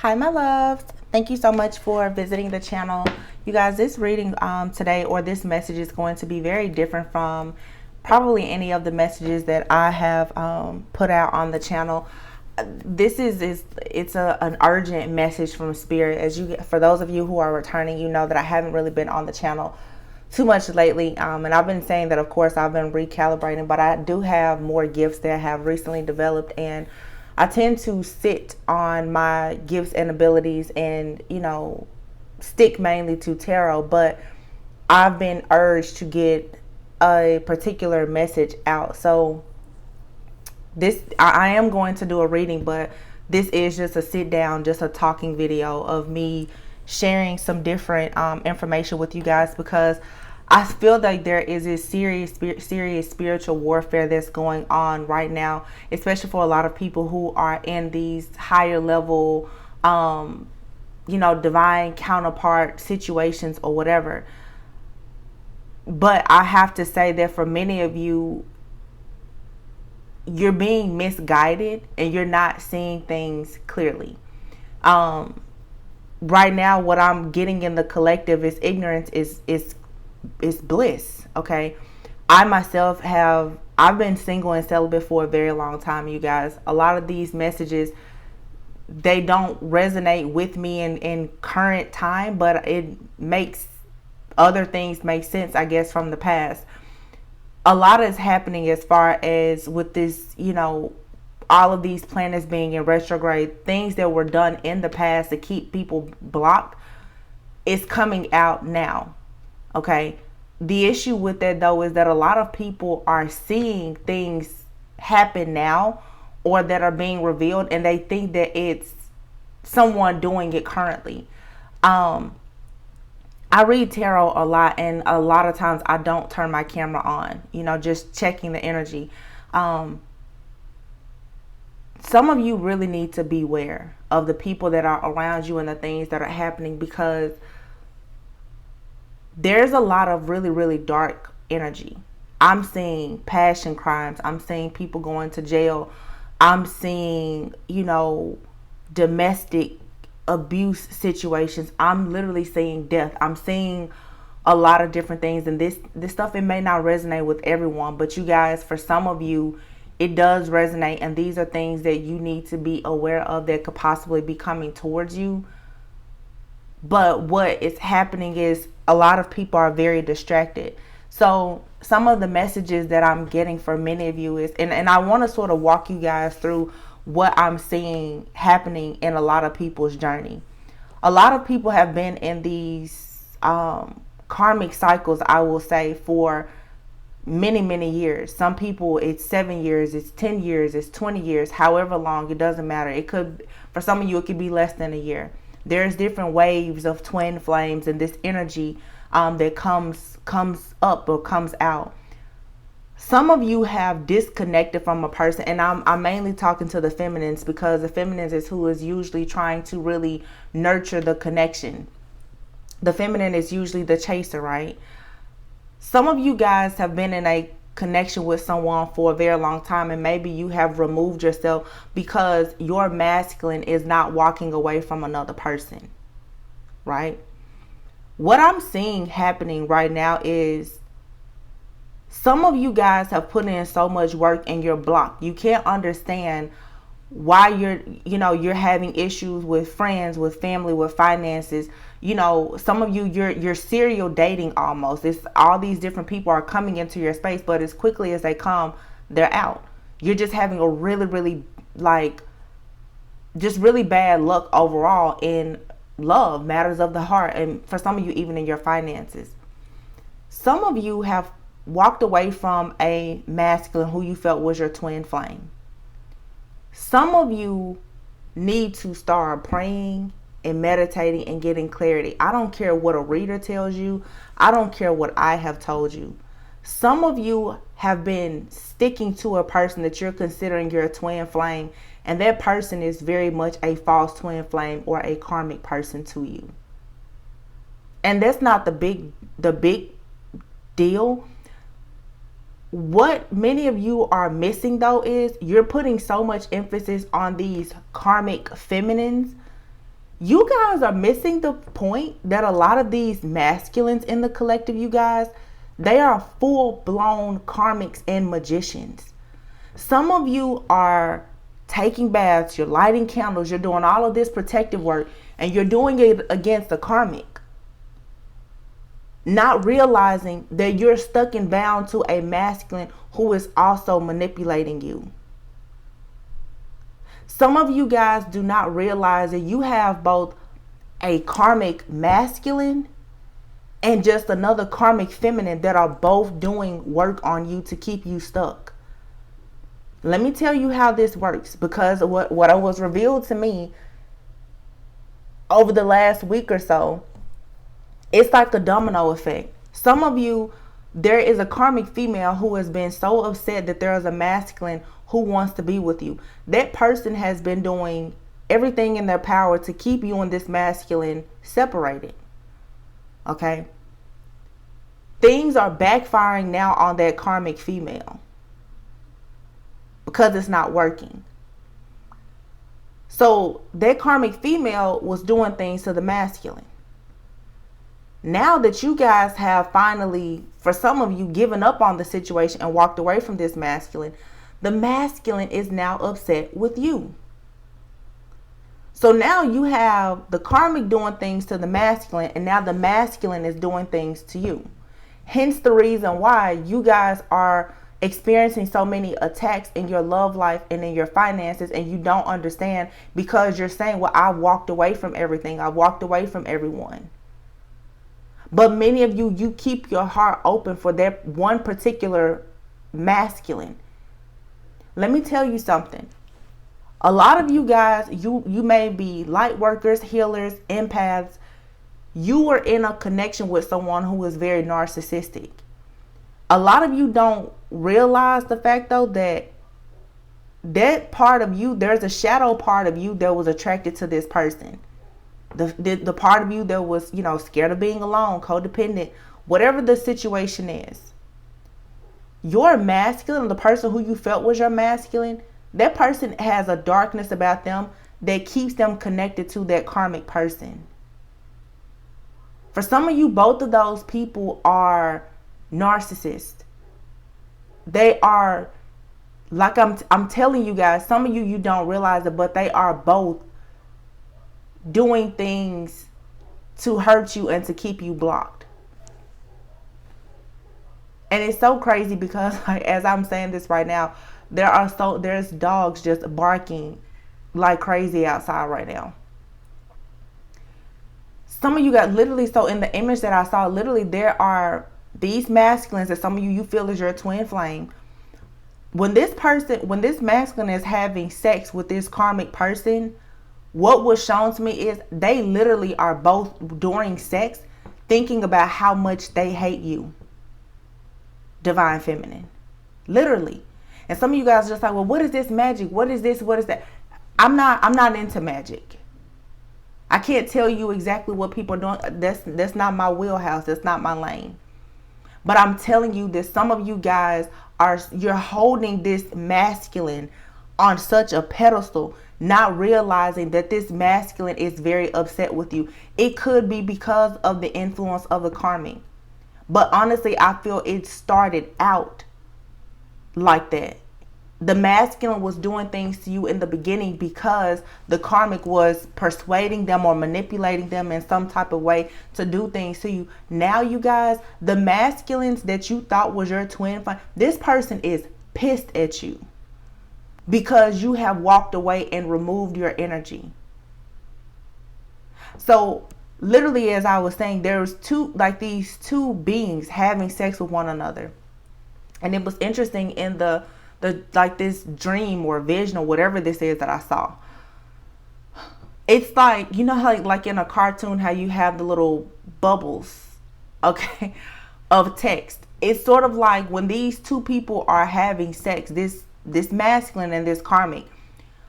Hi, my loves. Thank you so much for visiting the channel. You guys, this reading today, or this message, is going to be very different from probably any of the messages that I have put out on the channel. This it's an urgent message from Spirit. For those of you who are returning, you know that I haven't really been on the channel too much lately, and I've been saying that, of course, I've been recalibrating, but I do have more gifts that have recently developed, and I tend to sit on my gifts and abilities and, stick mainly to tarot, but I've been urged to get a particular message out. So I am going to do a reading, but this is just a sit down, just a talking video of me sharing some different information with you guys, because I feel like there is a serious spiritual warfare that's going on right now, especially for a lot of people who are in these higher level, divine counterpart situations or whatever. But I have to say that for many of you, you're being misguided and you're not seeing things clearly. Right now, what I'm getting in the collective is ignorance is bliss. Okay. I myself I've been single and celibate for a very long time, you guys. A lot of these messages, they don't resonate with me in current time, but it makes other things make sense, I guess, from the past. A lot is happening as far as with this, all of these planets being in retrograde, things that were done in the past to keep people blocked is coming out now. Okay. The issue with that, though, is that a lot of people are seeing things happen now, or that are being revealed, and they think that it's someone doing it currently. I read tarot a lot, and a lot of times I don't turn my camera on, just checking the energy. Some of you really need to beware of the people that are around you and the things that are happening, because there's a lot of really, really dark energy. I'm seeing passion crimes. I'm seeing people going to jail. I'm seeing, domestic abuse situations. I'm literally seeing death. I'm seeing a lot of different things. And this stuff, it may not resonate with everyone, but you guys, for some of you, it does resonate. And these are things that you need to be aware of that could possibly be coming towards you. But what is happening is a lot of people are very distracted. So some of the messages that I'm getting from many of you is, and I want to sort of walk you guys through what I'm seeing happening in a lot of people's journey. A lot of people have been in these karmic cycles, I will say, for many, many years. Some people, it's 7 years, it's 10 years, it's 20 years, however long, it doesn't matter. It could, for some of you, it could be less than a year. There's different waves of twin flames and this energy that comes up or comes out. Some of you have disconnected from a person, and I'm mainly talking to the feminines, because the feminines is who is usually trying to really nurture the connection. The feminine is usually the chaser, right? Some of you guys have been in a connection with someone for a very long time, and maybe you have removed yourself because your masculine is not walking away from another person, right? What I'm seeing happening right now is some of you guys have put in so much work and you're blocked. You can't understand why you're having issues with friends, with family, with finances. Some of you, you're serial dating almost. It's all these different people are coming into your space, but as quickly as they come, they're out. You're just having a really, really, just really bad luck overall in love, matters of the heart, and for some of you, even in your finances. Some of you have walked away from a masculine who you felt was your twin flame. Some of you need to start praying and meditating and getting clarity. I don't care what a reader tells you. I don't care what I have told you. Some of you have been sticking to a person that you're considering your twin flame, and that person is very much a false twin flame or a karmic person to you. And that's not the big deal. What many of you are missing, though, is you're putting so much emphasis on these karmic feminines You guys are missing the point that a lot of these masculines in the collective, you guys, they are full-blown karmics and magicians. Some of you are taking baths, you're lighting candles, you're doing all of this protective work, and you're doing it against the karmic, not realizing that you're stuck and bound to a masculine who is also manipulating you. Some of you guys do not realize that you have both a karmic masculine and just another karmic feminine that are both doing work on you to keep you stuck. Let me tell you how this works, because what was revealed to me over the last week or so, it's like a domino effect. Some of you, there is a karmic female who has been so upset that there is a masculine who wants to be with you. That person has been doing everything in their power to keep you and this masculine separated. Okay? Things are backfiring now on that karmic female because it's not working. So that karmic female was doing things to the masculine. Now that you guys have finally, for some of you, given up on the situation and walked away from this masculine, the masculine is now upset with you. So now you have the karmic doing things to the masculine, and now the masculine is doing things to you. Hence the reason why you guys are experiencing so many attacks in your love life and in your finances, and you don't understand, because you're saying, well, I walked away from everything. I walked away from everyone. But many of you, you keep your heart open for that one particular masculine. Let me tell you something. A lot of you guys, you may be light workers, healers, empaths. You are in a connection with someone who is very narcissistic. A lot of you don't realize the fact, though, that part of you, there's a shadow part of you that was attracted to this person. The part of you that was, scared of being alone, codependent, whatever the situation is. Your masculine, the person who you felt was your masculine, that person has a darkness about them that keeps them connected to that karmic person. For some of you, both of those people are narcissists. They are, like I'm telling you guys, some of you don't realize it, but they are both doing things to hurt you and to keep you blocked. And it's so crazy because, like, as I'm saying this right now, there's dogs just barking like crazy outside right now. Some of you got literally, so in the image that I saw, literally there are these masculines that some of you feel is your twin flame. When this masculine is having sex with this karmic person, what was shown to me is they literally are both during sex thinking about how much they hate you, divine feminine, literally. And some of you guys are just like, well, what is this magic? What is this? What is that? I'm not into magic. I can't tell you exactly what people are doing. That's not my wheelhouse. That's not my lane. But I'm telling you that some of you guys you're holding this masculine on such a pedestal, not realizing that this masculine is very upset with you. It could be because of the influence of the karmic. But honestly, I feel it started out like that. The masculine was doing things to you in the beginning because the karmic was persuading them or manipulating them in some type of way to do things to you. Now, you guys, the masculines that you thought was your twin flame, this person is pissed at you because you have walked away and removed your energy. So literally, as I was saying, there's these two beings having sex with one another. And it was interesting in the this dream or vision or whatever this is that I saw. It's like, how like in a cartoon, how you have the little bubbles, okay, of text. It's sort of like when these two people are having sex, this masculine and this karmic,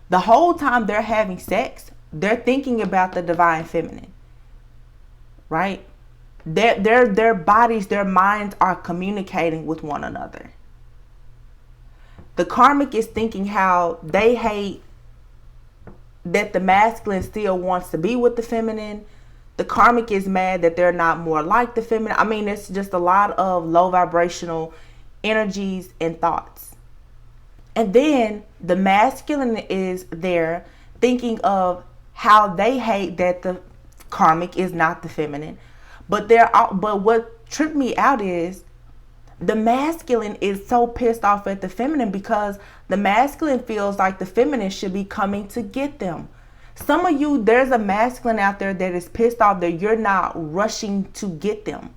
the whole time they're having sex, they're thinking about the divine feminine, right? Their bodies, their minds are communicating with one another. The karmic is thinking how they hate that the masculine still wants to be with the feminine. The karmic is mad that they're not more like the feminine. I mean, it's just a lot of low vibrational energies and thoughts. And then the masculine is there thinking of how they hate that the karmic is not the feminine. But what tripped me out is the masculine is so pissed off at the feminine because the masculine feels like the feminine should be coming to get them. Some of you, there's a masculine out there that is pissed off that you're not rushing to get them,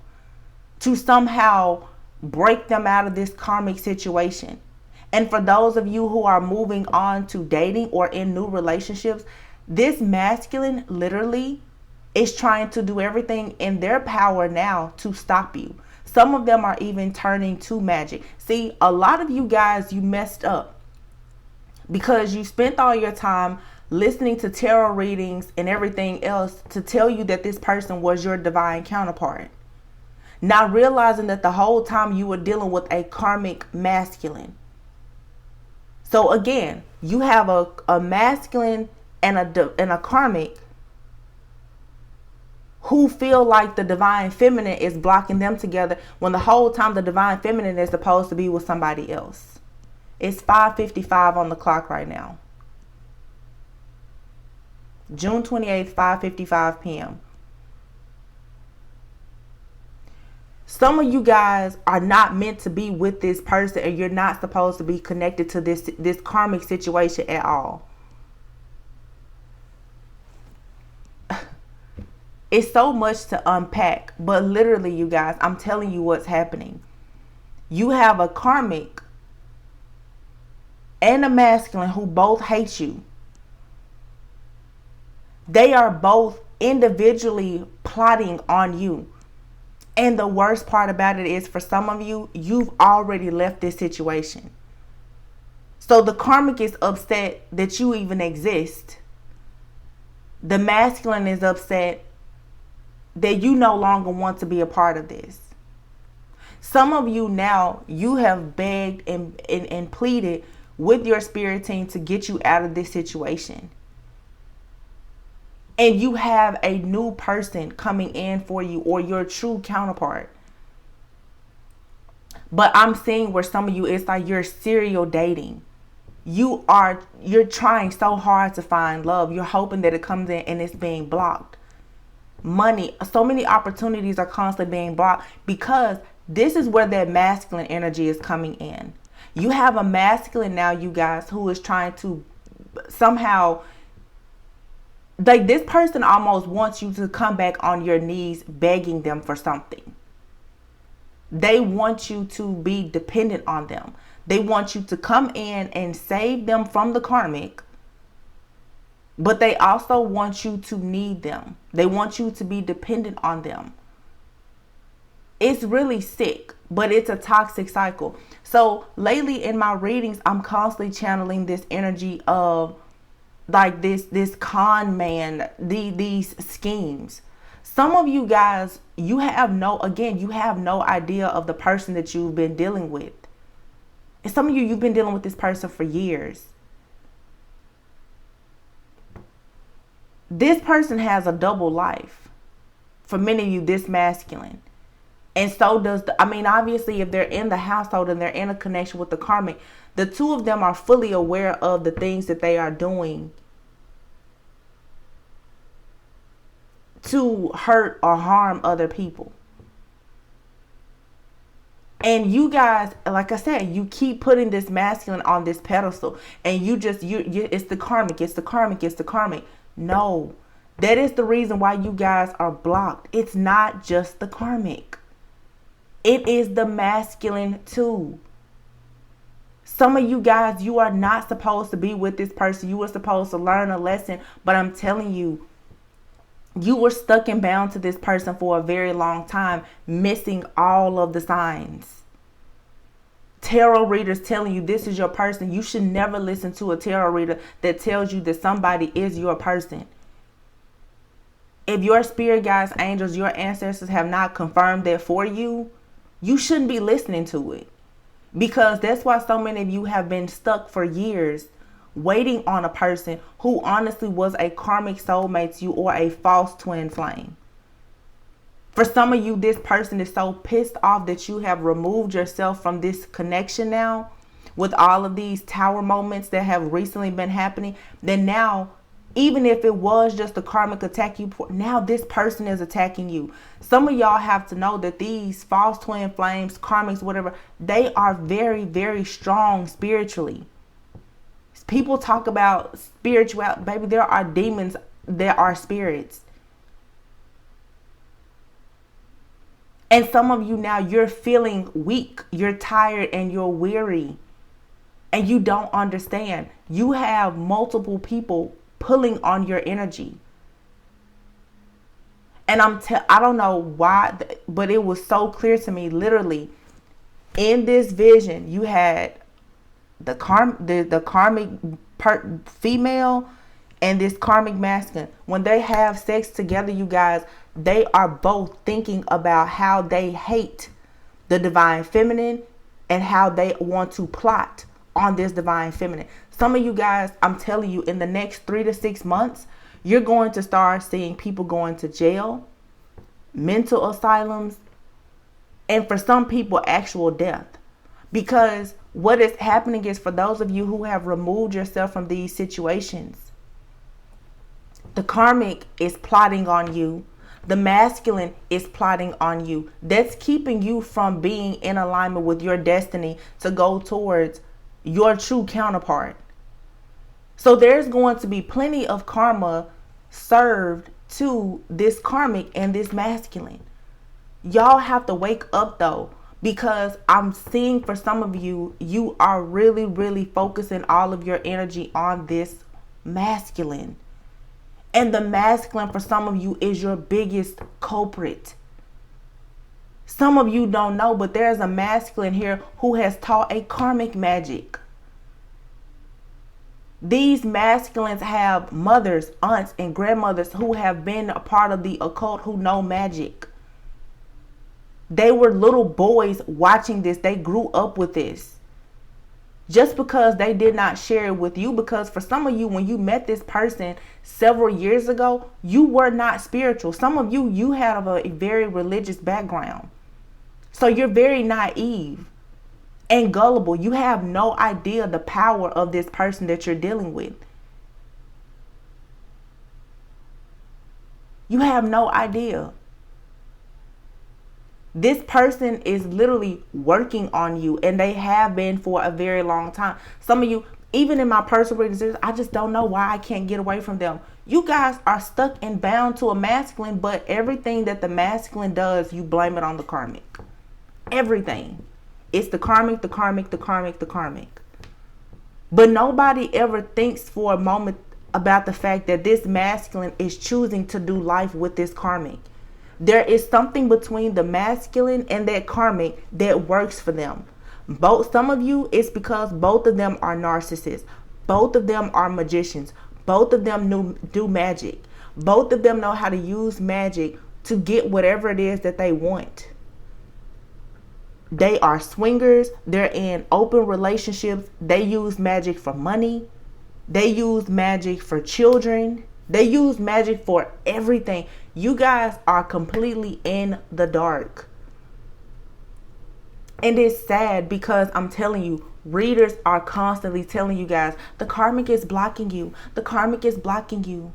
to somehow break them out of this karmic situation. And for those of you who are moving on to dating or in new relationships, this masculine literally is trying to do everything in their power now to stop you. Some of them are even turning to magic. See, a lot of you guys, you messed up because you spent all your time listening to tarot readings and everything else to tell you that this person was your divine counterpart. Not realizing that the whole time you were dealing with a karmic masculine. So again, you have a masculine and a karmic who feel like the divine feminine is blocking them together when the whole time the divine feminine is supposed to be with somebody else. It's 5:55 on the clock right now. June 28th, 5:55 p.m. Some of you guys are not meant to be with this person, and you're not supposed to be connected to this karmic situation at all. It's so much to unpack, but literally, you guys, I'm telling you what's happening. You have a karmic and a masculine who both hate you. They are both individually plotting on you. And the worst part about it is, for some of you, you've already left this situation. So the karmic is upset that you even exist. The masculine is upset that you no longer want to be a part of this. Some of you now, you have begged and pleaded with your spirit team to get you out of this situation. And you have a new person coming in for you, or your true counterpart. But I'm seeing where some of you, it's like you're serial dating. You're trying so hard to find love. You're hoping that it comes in and it's being blocked. Money, so many opportunities are constantly being blocked because this is where that masculine energy is coming in. You have a masculine now, you guys, who is trying to somehow, like, this person almost wants you to come back on your knees begging them for something. They want you to be dependent on them. They want you to come in and save them from the karmic. But they also want you to need them. They want you to be dependent on them. It's really sick, but it's a toxic cycle. So lately in my readings, I'm constantly channeling this energy of like this con man, these schemes. Some of you guys, you have no idea of the person that you've been dealing with. And some of you, you've been dealing with this person for years. This person has a double life. For many of you, this masculine. And so does obviously, if they're in the household and they're in a connection with the karmic, the two of them are fully aware of the things that they are doing to hurt or harm other people. And you guys, like I said, you keep putting this masculine on this pedestal, and it's the karmic, it's the karmic, it's the karmic. No, that is the reason why you guys are blocked. It's not just the karmic. It is the masculine too. Some of you guys, you are not supposed to be with this person. You were supposed to learn a lesson, but I'm telling you, you were stuck and bound to this person for a very long time, missing all of the signs. Tarot readers telling you this is your person. You should never listen to a tarot reader that tells you that somebody is your person. If your spirit guides, angels, your ancestors have not confirmed that for you, you shouldn't be listening to it. Because that's why so many of you have been stuck for years waiting on a person who honestly was a karmic soulmate to you or a false twin flame. For some of you, this person is so pissed off that you have removed yourself from this connection now with all of these tower moments that have recently been happening. Then now, even if it was just a karmic attack, now this person is attacking you. Some of y'all have to know that these false twin flames, karmics, whatever, they are very, very strong spiritually. People talk about spirituality. Baby, there are demons, there are spirits. And some of you now, you're feeling weak, you're tired, and you're weary. And you don't understand. You have multiple people pulling on your energy. And I don't know why, but it was so clear to me. Literally, in this vision, you had the karmic female and this karmic masculine. When they have sex together, you guys, they are both thinking about how they hate the divine feminine and how they want to plot on this divine feminine. Some of you guys, I'm telling you, in the next 3 to 6 months, you're going to start seeing people going to jail, mental asylums, and for some people, actual death. Because what is happening is, for those of you who have removed yourself from these situations, the karmic is plotting on you. The masculine is plotting on you. That's keeping you from being in alignment with your destiny to go towards your true counterpart. So there's going to be plenty of karma served to this karmic and this masculine. Y'all have to wake up though, because I'm seeing for some of you, you are really, really focusing all of your energy on this masculine. And the masculine for some of you is your biggest culprit. Some of you don't know, but there's a masculine here who has taught a karmic magic. These masculines have mothers, aunts, and grandmothers who have been a part of the occult, who know magic. They were little boys watching this. They grew up with this. Just because they did not share it with you, because for some of you, when you met this person several years ago, you were not spiritual. Some of you, you have a very religious background. So you're very naive and gullible. You have no idea the power of this person that you're dealing with. You have no idea. This person is literally working on you, and they have been for a very long time. Some of you, even in my personal readings, I just don't know why I can't get away from them. You guys are stuck and bound to a masculine, but everything that the masculine does, you blame it on the karmic. Everything. It's the karmic, the karmic, the karmic, the karmic. But nobody ever thinks for a moment about the fact that this masculine is choosing to do life with this karmic. There is something between the masculine and that karmic that works for them. Some of you, it's because both of them are narcissists. Both of them are magicians. Both of them do magic. Both of them know how to use magic to get whatever it is that they want. They are swingers. They're in open relationships. They use magic for money. They use magic for children. They use magic for everything. You guys are completely in the dark. And it's sad because I'm telling you, readers are constantly telling you guys, the karmic is blocking you. The karmic is blocking you.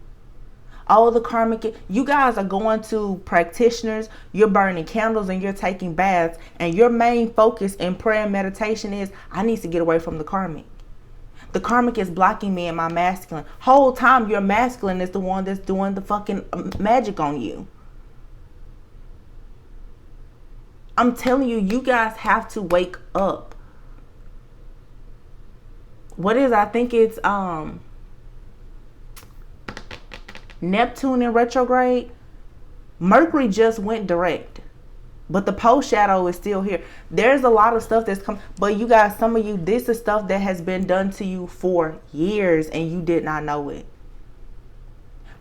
Oh, the karmic. You guys are going to practitioners. You're burning candles and you're taking baths. And your main focus in prayer and meditation is, I need to get away from the karmic. The karmic is blocking me and my masculine. Whole time your masculine is the one that's doing the fucking magic on you. I'm telling you, you guys have to wake up. What is, I think it's Neptune in retrograde. Mercury just went direct, but the post shadow is still here. There's a lot of stuff that's come, but you guys, some of you, this is stuff that has been done to you for years and you did not know it.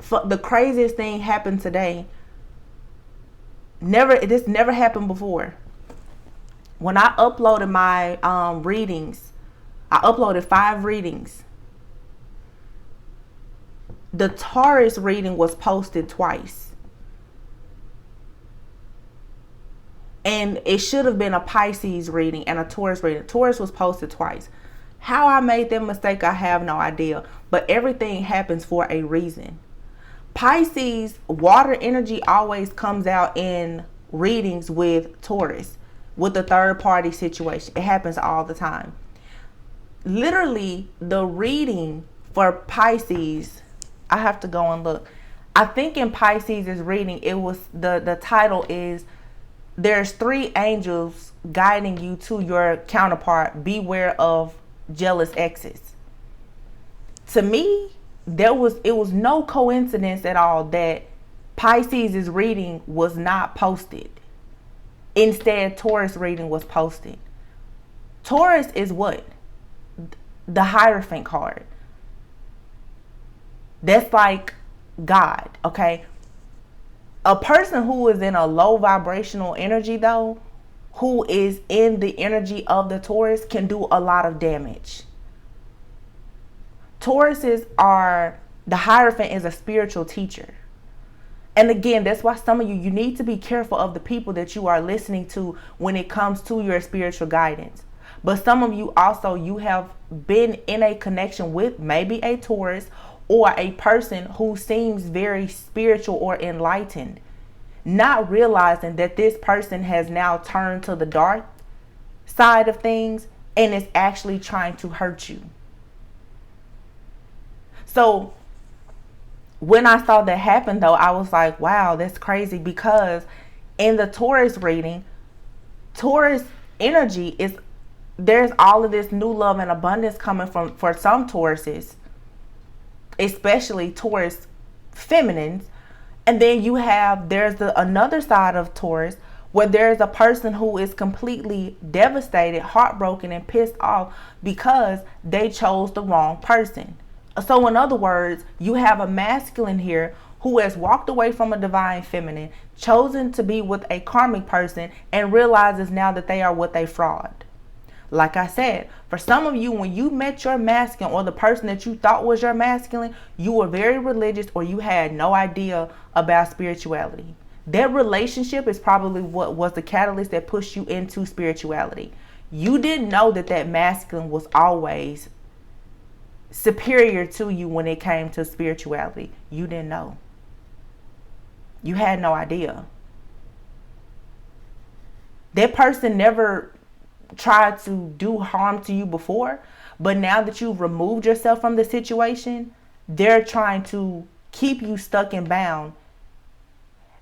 The craziest thing happened today. This never happened before. When I uploaded my readings, I uploaded 5 readings the Taurus reading was posted twice. And it should have been a Pisces reading and a Taurus reading. Taurus was posted twice. How I made that mistake, I have no idea. But everything happens for a reason. Pisces, water energy always comes out in readings with Taurus, with the third party situation. It happens all the time. Literally, the reading for Pisces, I have to go and look. I think in Pisces' reading, it was the title is, there's 3 angels guiding you to your counterpart. Beware of jealous exes. To me, it was no coincidence at all that Pisces' reading was not posted. Instead, Taurus reading was posted. Taurus is what? The Hierophant card. That's like God, okay? A person who is in a low vibrational energy, though, who is in the energy of the Taurus, can do a lot of damage. Tauruses are, the Hierophant is a spiritual teacher. And again, that's why some of you need to be careful of the people that you are listening to when it comes to your spiritual guidance. But some of you also, you have been in a connection with maybe a Taurus or a person who seems very spiritual or enlightened, not realizing that this person has now turned to the dark side of things and is actually trying to hurt you. So when I saw that happen, though, I was like, wow, that's crazy, because in the Taurus reading, Taurus energy is, there's all of this new love and abundance coming from, for some Tauruses, especially Taurus feminines. And then you have, there's another side of Taurus where there's a person who is completely devastated, heartbroken, and pissed off because they chose the wrong person. So in other words, you have a masculine here who has walked away from a divine feminine, chosen to be with a karmic person, and realizes now that they are with a fraud. Like I said, for some of you, when you met your masculine or the person that you thought was your masculine, you were very religious or you had no idea about spirituality. That relationship is probably what was the catalyst that pushed you into spirituality. You didn't know that that masculine was always superior to you when it came to spirituality. You didn't know. You had no idea. That person never tried to do harm to you before, but now that you've removed yourself from the situation, they're trying to keep you stuck and bound.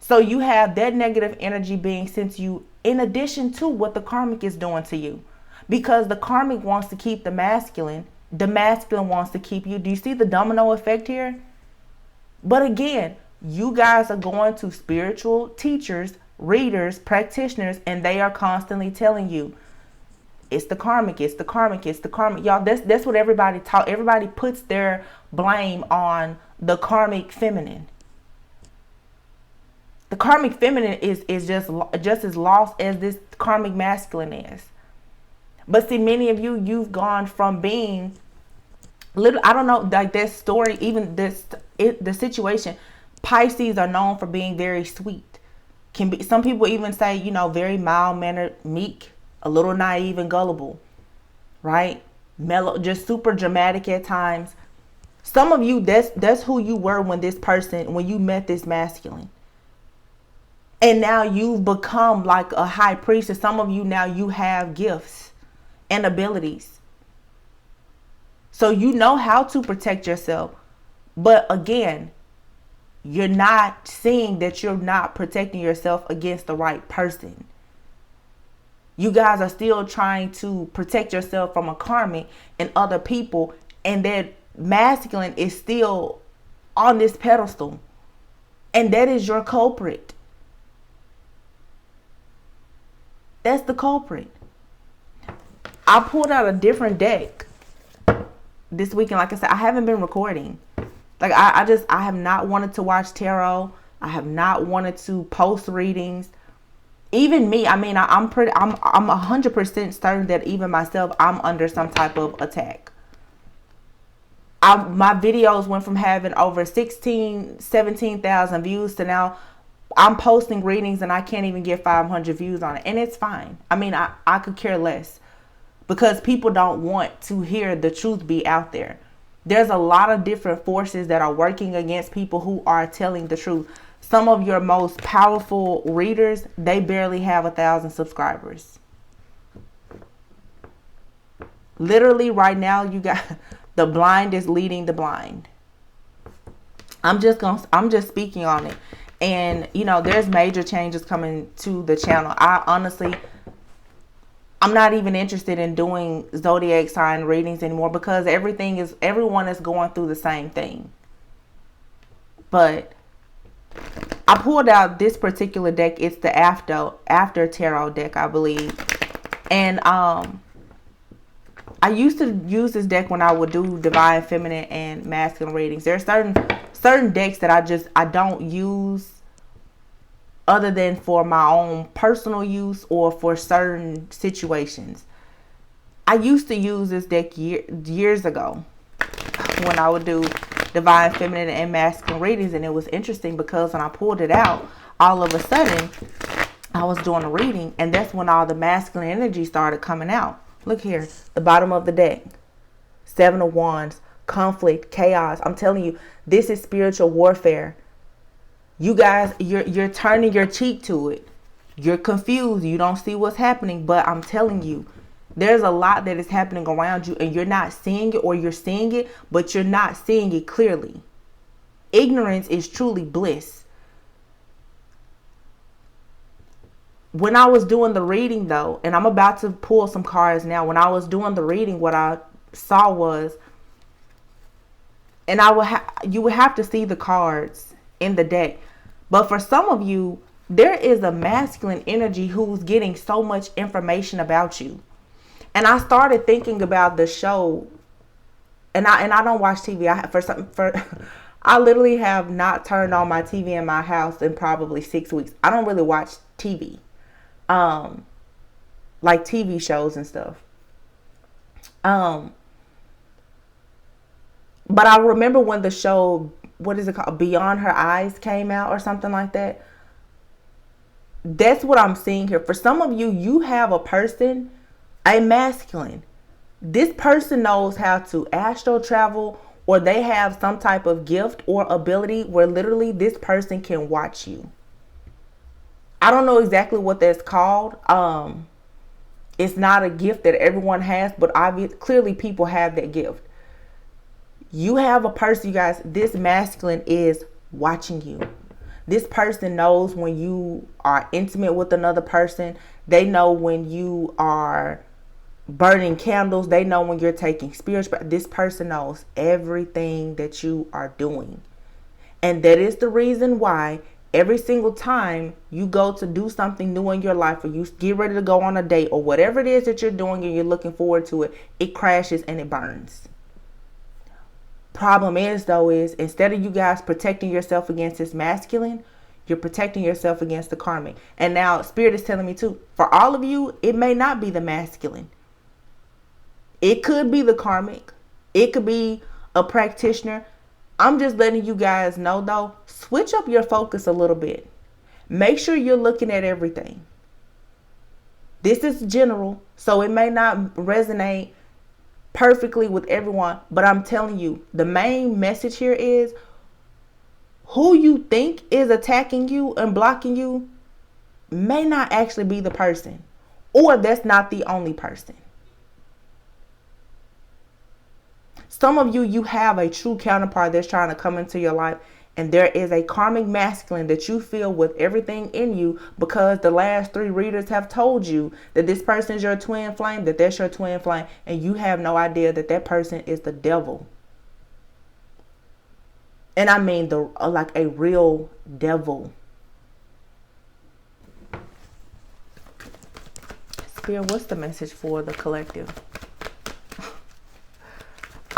So you have that negative energy being sent to you in addition to what the karmic is doing to you, because the karmic wants to keep the masculine wants to keep you. Do you see the domino effect here? But again, you guys are going to spiritual teachers, readers, practitioners, and they are constantly telling you, it's the karmic, it's the karmic, it's the karmic. Y'all, that's what everybody taught. Everybody puts their blame on the karmic feminine. The karmic feminine is just as lost as this karmic masculine is. But see, many of you, you've gone from being little, I don't know, like this story, even the situation, Pisces are known for being very sweet. Can be, some people even say, you know, very mild-mannered, meek, a little naive and gullible, right? Mellow, just super dramatic at times. Some of you, that's who you were when you met this masculine. And now you've become like a high priestess. Some of you now, you have gifts and abilities. So you know how to protect yourself. But again, you're not seeing that you're not protecting yourself against the right person. You guys are still trying to protect yourself from a karmic and other people. And that masculine is still on this pedestal. And that is your culprit. That's the culprit. I pulled out a different deck this weekend. Like I said, I haven't been recording. Like I have not wanted to watch tarot. I have not wanted to post readings. Even me, I mean, I'm 100% certain that even myself, I'm under some type of attack. My videos went from having over 17,000 views to now I'm posting readings and I can't even get 500 views on it. And it's fine. I mean, I could care less, because people don't want to hear the truth be out there. There's a lot of different forces that are working against people who are telling the truth. Some of your most powerful readers, they barely have 1,000 subscribers. Literally right now, you got the blind is leading the blind. I'm just speaking on it. And, you know, there's major changes coming to the channel. I'm not even interested in doing zodiac sign readings anymore, because everyone is going through the same thing. But I pulled out this particular deck. It's the after tarot deck, I believe. And I used to use this deck when I would do divine feminine and masculine readings. There are certain decks that I don't use other than for my own personal use or for certain situations. I used to use this deck years ago when I would do divine feminine and masculine readings, and it was interesting because when I pulled it out, all of a sudden I was doing a reading, and that's when all the masculine energy started coming out. Look here, the bottom of the deck, 7 of Wands, conflict, chaos. I'm telling you, this is spiritual warfare. You guys, you're turning your cheek to it. You're confused. You don't see what's happening. But I'm telling you, there's a lot that is happening around you, and you're not seeing it, or you're seeing it, but you're not seeing it clearly. Ignorance is truly bliss. When I was doing the reading, though, and I'm about to pull some cards now. When I was doing the reading, what I saw was, and you would have to see the cards in the deck. But for some of you, there is a masculine energy who's getting so much information about you. And I started thinking about the show, and I don't watch TV. I literally have not turned on my TV in my house in probably 6 weeks. I don't really watch TV, like TV shows and stuff. But I remember when the show, what is it called? Beyond Her Eyes came out or something like that. That's what I'm seeing here. For some of you, you have a person, a masculine. This person knows how to astral travel, or they have some type of gift or ability where literally this person can watch you. I don't know exactly what that's called. It's not a gift that everyone has, but clearly people have that gift. You have a person, you guys, this masculine is watching you. This person knows when you are intimate with another person. They know when you are burning candles. They know when you're taking spiritual. This person knows everything that you are doing. And that is the reason why every single time you go to do something new in your life, or you get ready to go on a date, or whatever it is that you're doing and you're looking forward to it, it crashes and it burns. Problem is, though, is instead of you guys protecting yourself against this masculine, you're protecting yourself against the karmic. And now Spirit is telling me too, for all of you, it may not be the masculine. It could be the karmic. It could be a practitioner. I'm just letting you guys know, though, switch up your focus a little bit. Make sure you're looking at everything. This is general, so it may not resonate perfectly with everyone, but I'm telling you, the main message here is who you think is attacking you and blocking you may not actually be the person, or that's not the only person. Some of you have a true counterpart that's trying to come into your life, and there is a karmic masculine that you feel with everything in you, because the last 3 readers have told you that this person is your twin flame, that that's your twin flame, and you have no idea that that person is the devil. And I mean like a real devil. Spirit, what's the message for the collective?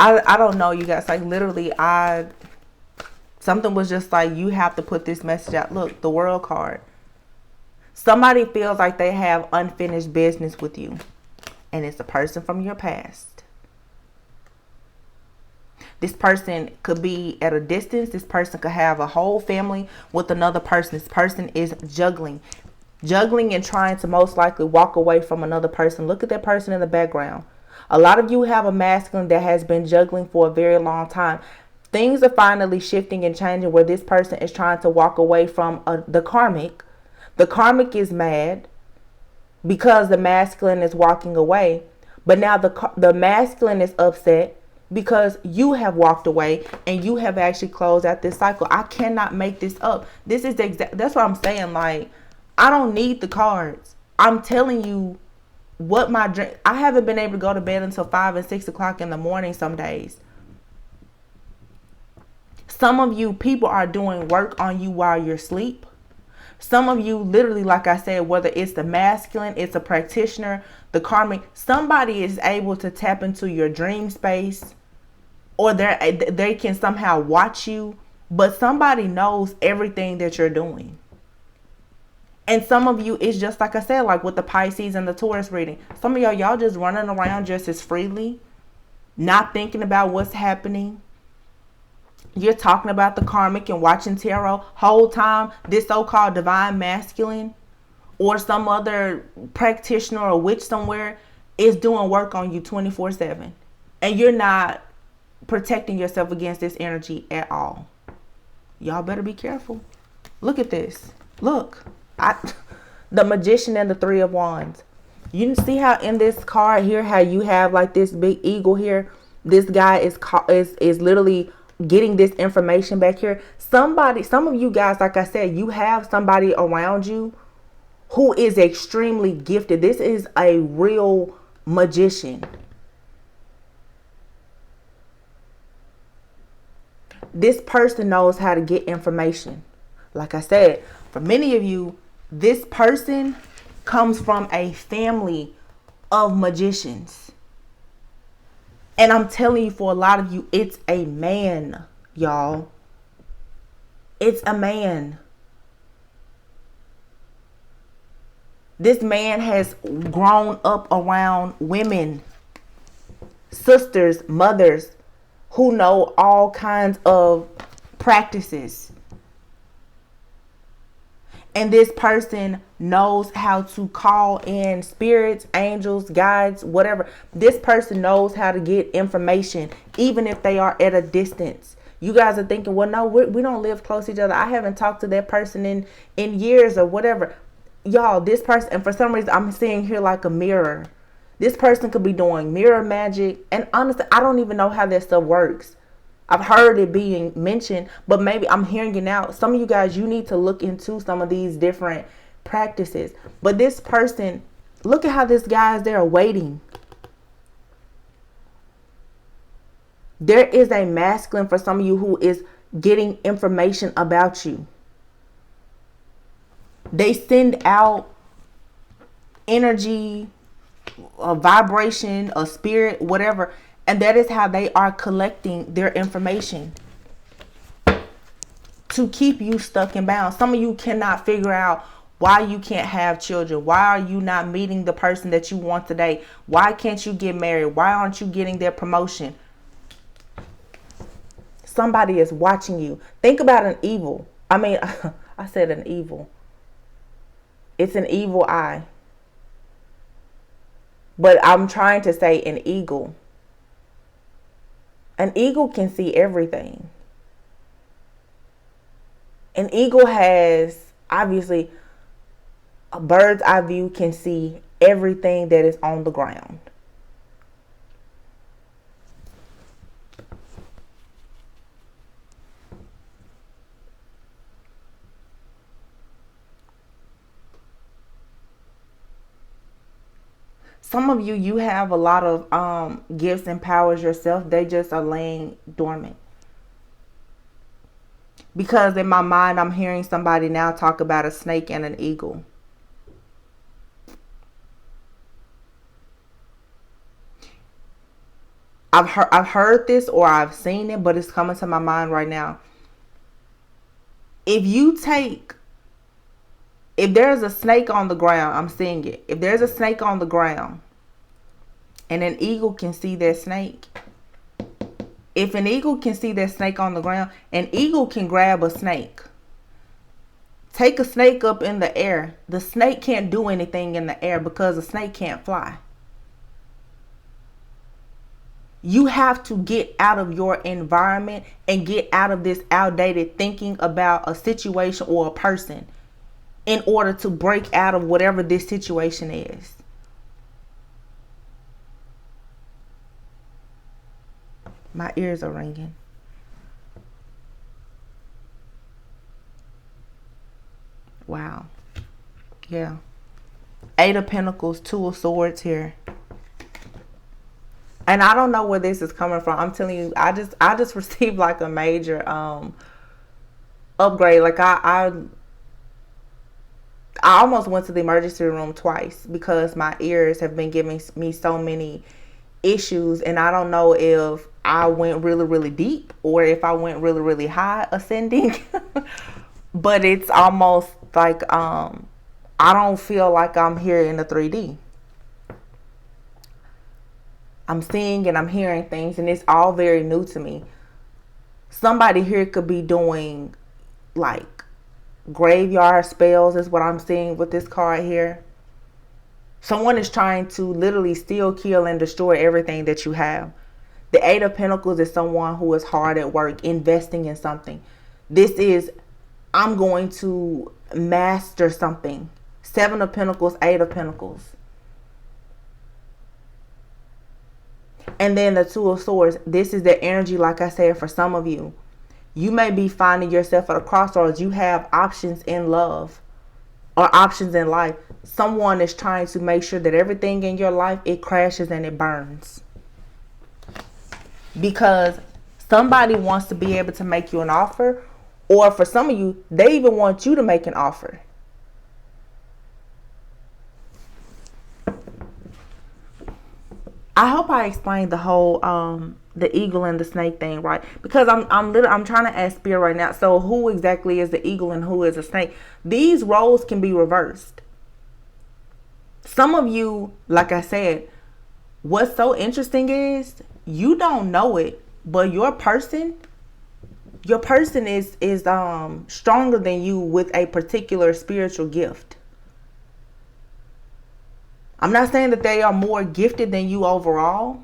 I don't know, you guys. Like literally, something was just like, you have to put this message out. Look, the World card. Somebody feels like they have unfinished business with you, and it's a person from your past. This person could be at a distance. This person could have a whole family with another person. This person is juggling and trying to most likely walk away from another person. Look at that person in the background. A lot of you have a masculine that has been juggling for a very long time. Things are finally shifting and changing where this person is trying to walk away from the karmic. The karmic is mad because the masculine is walking away. But now the masculine is upset because you have walked away and you have actually closed out this cycle. I cannot make this up. This is that's what I'm saying. Like, I don't need the cards. I'm telling you what my dream. I haven't been able to go to bed until 5 and 6 o'clock in the morning some days. Some of you, people are doing work on you while you're asleep. Some of you, literally, like I said, whether it's the masculine, it's a practitioner, the karmic, somebody is able to tap into your dream space, or they can somehow watch you, but somebody knows everything that you're doing. And some of you, it's just like I said, like with the Pisces and the Taurus reading. Some of y'all just running around just as freely, not thinking about what's happening. You're talking about the karmic and watching tarot whole time. This so-called divine masculine or some other practitioner or witch somewhere is doing work on you 24/7. And you're not protecting yourself against this energy at all. Y'all better be careful. Look at this. Look. The Magician and the Three of Wands. You see how in this card here, how you have like this big eagle here. This guy is literally getting this information back here. Some of you guys, like I said, you have somebody around you who is extremely gifted. This is a real magician. This person knows how to get information. Like I said, for many of you, this person comes from a family of magicians. And I'm telling you, for a lot of you, it's a man, y'all. It's a man. This man has grown up around women, sisters, mothers, who know all kinds of practices. And this person knows how to call in spirits, angels, guides, whatever. This person knows how to get information, even if they are at a distance. You guys are thinking, well, no, we don't live close to each other. I haven't talked to that person in years or whatever. Y'all, this person, and for some reason, I'm seeing here like a mirror. This person could be doing mirror magic. And honestly, I don't even know how that stuff works. I've heard it being mentioned, but maybe I'm hearing it now. Some of you guys, you need to look into some of these different practices. But this person, look at how this guy is there waiting. There is a masculine for some of you who is getting information about you. They send out energy, a vibration, a spirit, whatever. And that is how they are collecting their information to keep you stuck and bound. Some of you cannot figure out why you can't have children. Why are you not meeting the person that you want today? Why can't you get married? Why aren't you getting their promotion? Somebody is watching you. Think about an evil. I mean, I said an evil. It's an evil eye. But I'm trying to say an eagle. An eagle can see everything. An eagle has, obviously, a bird's eye view can see everything that is on the ground. Some of you, you have a lot of gifts and powers yourself. They just are laying dormant. Because in my mind, I'm hearing somebody now talk about a snake and an eagle. I've heard this or I've seen it, but it's coming to my mind right now. If there's a snake on the ground, I'm seeing it. If there's a snake on the ground and an eagle can see that snake, If an eagle can see that snake on the ground, an eagle can grab a snake. Take a snake up in the air. The snake can't do anything in the air because the snake can't fly. You have to get out of your environment and get out of this outdated thinking about a situation or a person in order to break out of whatever this situation is. My ears are ringing. Wow. Yeah. 8 of Pentacles, 2 of Swords here. And I don't know where this is coming from. I'm telling you, I just received like a major upgrade. Like I almost went to the emergency room twice because my ears have been giving me so many issues, and I don't know if I went really, really deep or if I went really, really high ascending. But it's almost like I don't feel like I'm here in the 3D. I'm seeing and I'm hearing things, and it's all very new to me. Somebody here could be doing like graveyard spells is what I'm seeing with this card here. Someone is trying to literally steal, kill, and destroy everything that you have. The 8 of Pentacles is someone who is hard at work, investing in something. This is, I'm going to master something. 7 of Pentacles, 8 of Pentacles. And then the 2 of Swords. This is the energy, like I said, for some of you. You may be finding yourself at a crossroads. You have options in love or options in life. Someone is trying to make sure that everything in your life, it crashes and it burns. Because somebody wants to be able to make you an offer. Or for some of you, they even want you to make an offer. I hope I explained the whole the eagle and the snake thing right, because I'm trying to ask Spirit right now. So who exactly is the eagle and who is a snake? These roles can be reversed. Some of you, like I said, what's so interesting is you don't know it, but your person is stronger than you with a particular spiritual gift. I'm not saying that they are more gifted than you overall,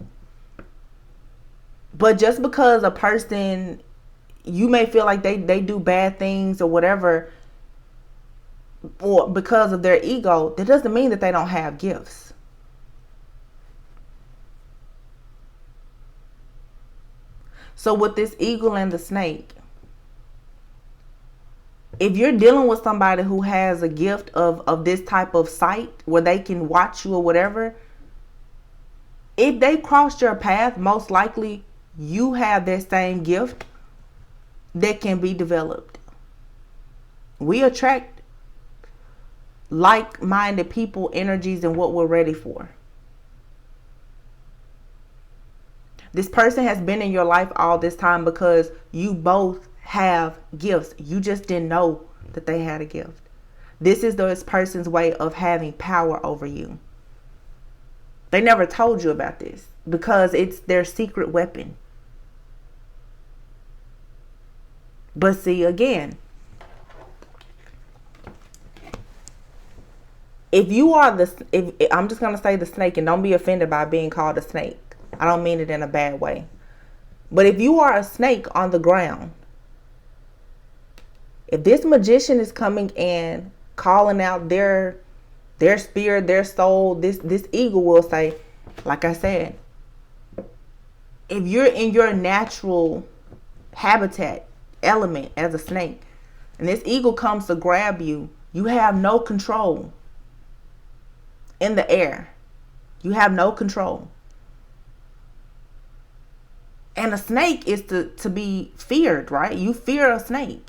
but just because a person, you may feel like they do bad things or whatever, or because of their ego, that doesn't mean that they don't have gifts. So with this eagle and the snake, if you're dealing with somebody who has a gift of this type of sight where they can watch you or whatever, if they crossed your path, most likely you have that same gift that can be developed. We attract like-minded people, energies, and what we're ready for. This person has been in your life all this time because you both have gifts. You just didn't know that they had a gift. This is this person's way of having power over you. They never told you about this because it's their secret weapon. But see, again, if you are if I'm just going to say the snake, and don't be offended by being called a snake. I don't mean it in a bad way. But if you are a snake on the ground, if this magician is coming and calling out their spirit, their soul, this eagle will say, like I said, if you're in your natural habitat element as a snake, and this eagle comes to grab you, you have no control in the air. You have no control. And a snake is to be feared, right? You fear a snake.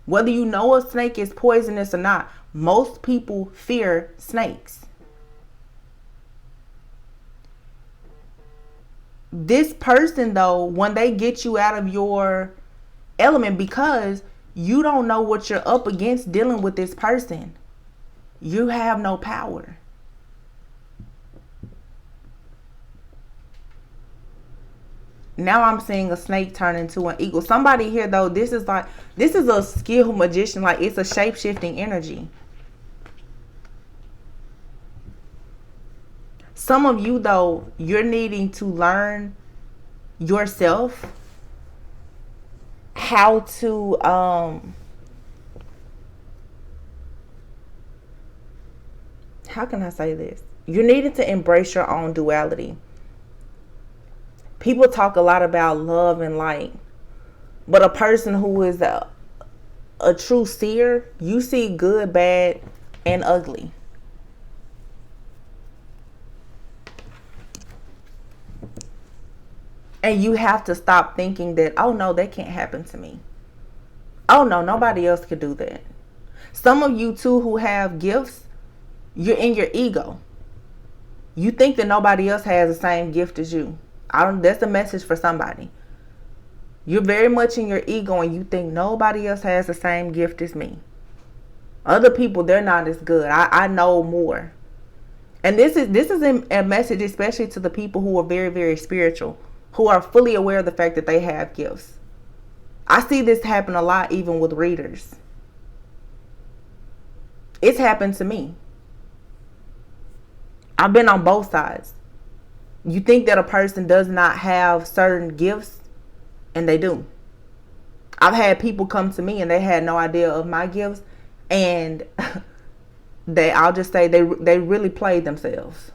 Whether you know a snake is poisonous or not, most people fear snakes. This person, though, when they get you out of your element, because you don't know what you're up against dealing with this person, you have no power. Now I'm seeing a snake turn into an eagle. Somebody here, though, this is a skilled magician. Like, it's a shape-shifting energy. Some of you, though, you're needing to learn yourself how to how can I say this? You needed to embrace your own duality. People talk a lot about love and light, but a person who is a true seer, you see good, bad, and ugly. And you have to stop thinking that, oh no, that can't happen to me. Oh no, nobody else could do that. Some of you too who have gifts, you're in your ego. You think that nobody else has the same gift as you. That's a message for somebody. You're very much in your ego and you think nobody else has the same gift as me. Other people, they're not as good. I know more. And this is a message especially to the people who are very, very spiritual, who are fully aware of the fact that they have gifts. I see this happen a lot even with readers. It's happened to me. I've been on both sides. You think that a person does not have certain gifts, and they do. I've had people come to me and they had no idea of my gifts, and I'll just say they really played themselves.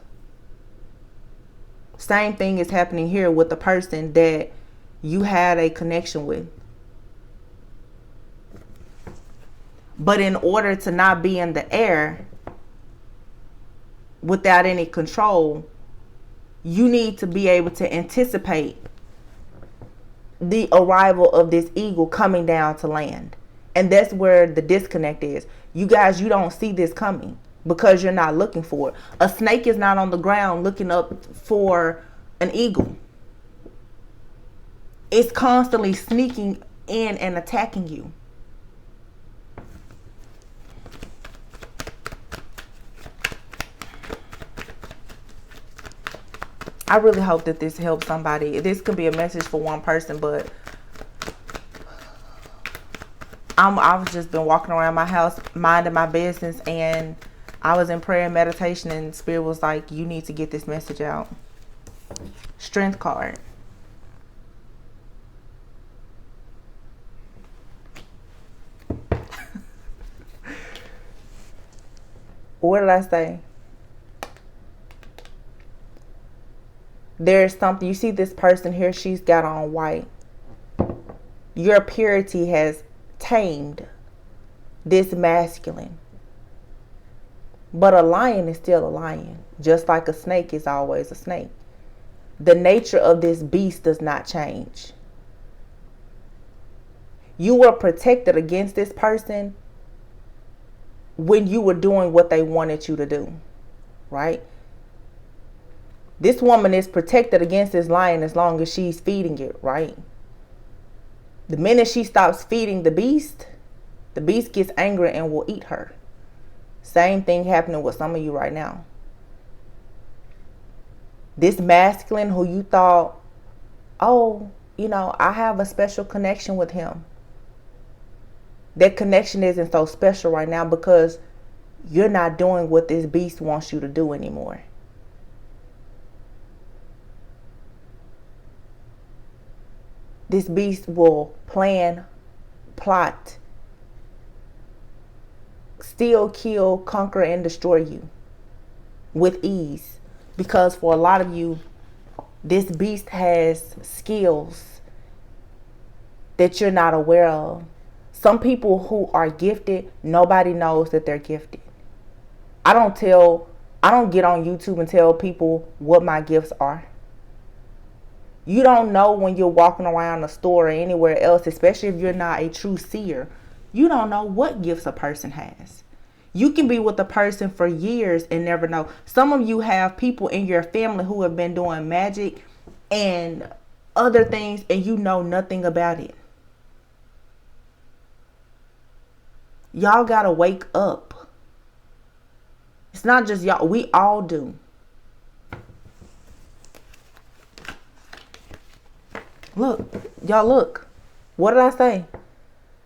Same thing is happening here with the person that you had a connection with. But in order to not be in the air without any control, you need to be able to anticipate the arrival of this eagle coming down to land. And that's where the disconnect is. You guys, you don't see this coming because you're not looking for it. A snake is not on the ground looking up for an eagle. It's constantly sneaking in and attacking you. I really hope that this helps somebody. This could be a message for one person, but I've just been walking around my house, minding my business, and I was in prayer and meditation, and Spirit was like, you need to get this message out. Strength card. What did I say? There's something, you see this person here, she's got on white. Your purity has tamed this masculine. But a lion is still a lion, just like a snake is always a snake. The nature of this beast does not change. You were protected against this person when you were doing what they wanted you to do, right? This woman is protected against this lion as long as she's feeding it, right? The minute she stops feeding the beast gets angry and will eat her. Same thing happening with some of you right now. This masculine who you thought, oh, I have a special connection with him. That connection isn't so special right now because you're not doing what this beast wants you to do anymore. This beast will plan, plot, steal, kill, conquer, and destroy you with ease. Because for a lot of you, this beast has skills that you're not aware of. Some people who are gifted, nobody knows that they're gifted. I don't get on YouTube and tell people what my gifts are. You don't know when you're walking around a store or anywhere else, especially if you're not a true seer. You don't know what gifts a person has. You can be with a person for years and never know. Some of you have people in your family who have been doing magic and other things and you know nothing about it. Y'all gotta wake up. It's not just y'all, we all do. Look, y'all look. What did I say?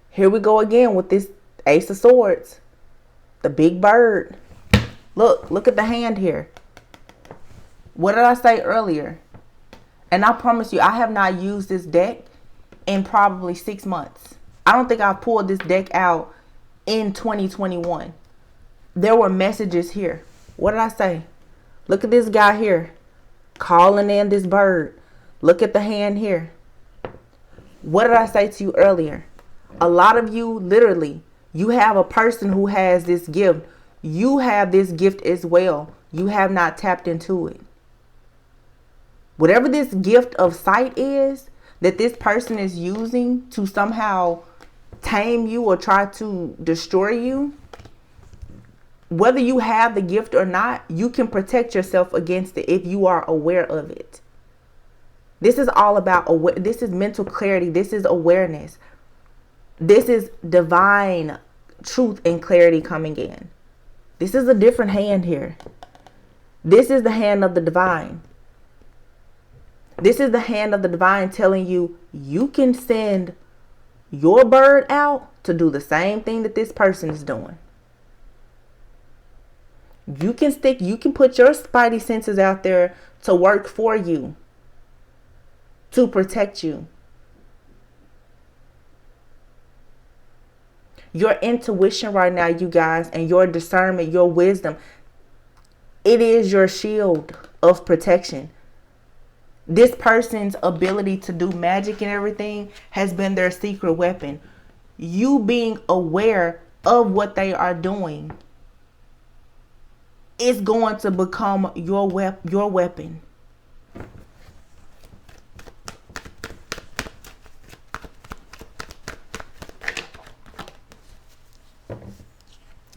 Here we go again with this Ace of Swords. The big bird. Look at the hand here. What did I say earlier? And I promise you, I have not used this deck in probably 6 months. I don't think I've pulled this deck out in 2021. There were messages here. What did I say? Look at this guy here. Calling in this bird. Look at the hand here. What did I say to you earlier? A lot of you, literally, you have a person who has this gift. You have this gift as well. You have not tapped into it. Whatever this gift of sight is that this person is using to somehow tame you or try to destroy you, whether you have the gift or not, you can protect yourself against it if you are aware of it. This is all about this is mental clarity. This is awareness. This is divine truth and clarity coming in. This is a different hand here. This is the hand of the divine. This is the hand of the divine telling you, you can send your bird out to do the same thing that this person is doing. You can put your spidey senses out there to work for you, to protect you. Your intuition right now, you guys, and your discernment, your wisdom, it is your shield of protection. This person's ability to do magic and everything has been their secret weapon. You being aware of what they are doing is going to become your weapon.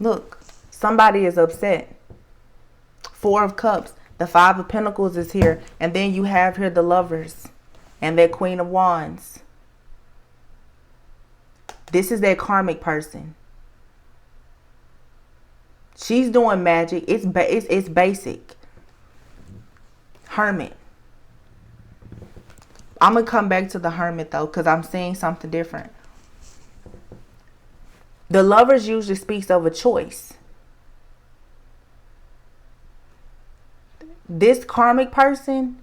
Look, somebody is upset. 4 of Cups. The 5 of Pentacles is here. And then you have here the Lovers and their Queen of Wands. This is their karmic person. She's doing magic. It's basic. Hermit. I'm going to come back to the Hermit though, because I'm seeing something different. The Lovers usually speaks of a choice. This karmic person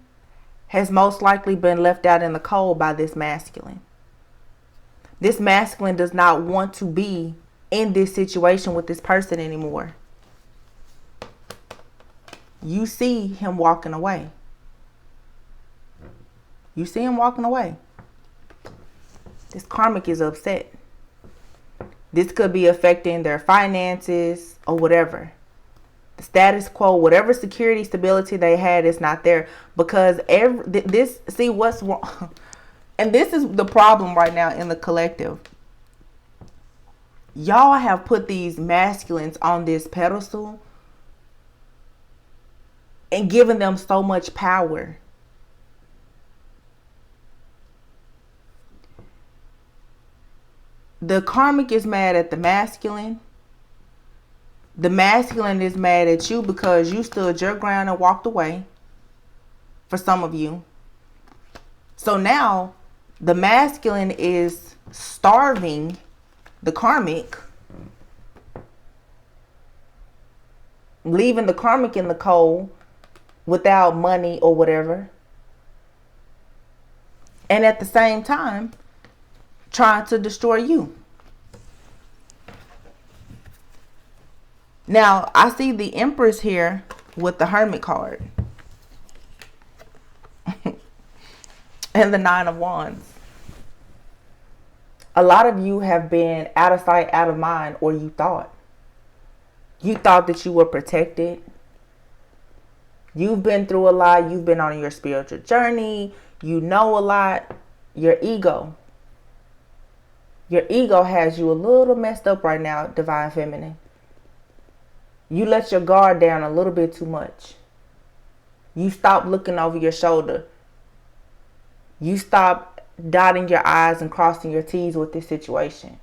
has most likely been left out in the cold by this masculine. This masculine does not want to be in this situation with this person anymore. You see him walking away. You see him walking away. This karmic is upset. This could be affecting their finances or whatever. The status quo, whatever security, stability they had is not there. Because see what's wrong. And this is the problem right now in the collective. Y'all have put these masculines on this pedestal and given them so much power. The karmic is mad at the masculine. The masculine is mad at you because you stood your ground and walked away. For some of you. So now the masculine is starving the karmic, leaving the karmic in the cold without money or whatever. And at the same time, trying to destroy you. Now, I see the Empress here with the Hermit card. And the 9 of Wands. A lot of you have been out of sight, out of mind, or you thought. You thought that you were protected. You've been through a lot. You've been on your spiritual journey. You know a lot. Your ego. Your ego has you a little messed up right now, Divine Feminine. You let your guard down a little bit too much. You stop looking over your shoulder. You stop dotting your I's and crossing your T's with this situation.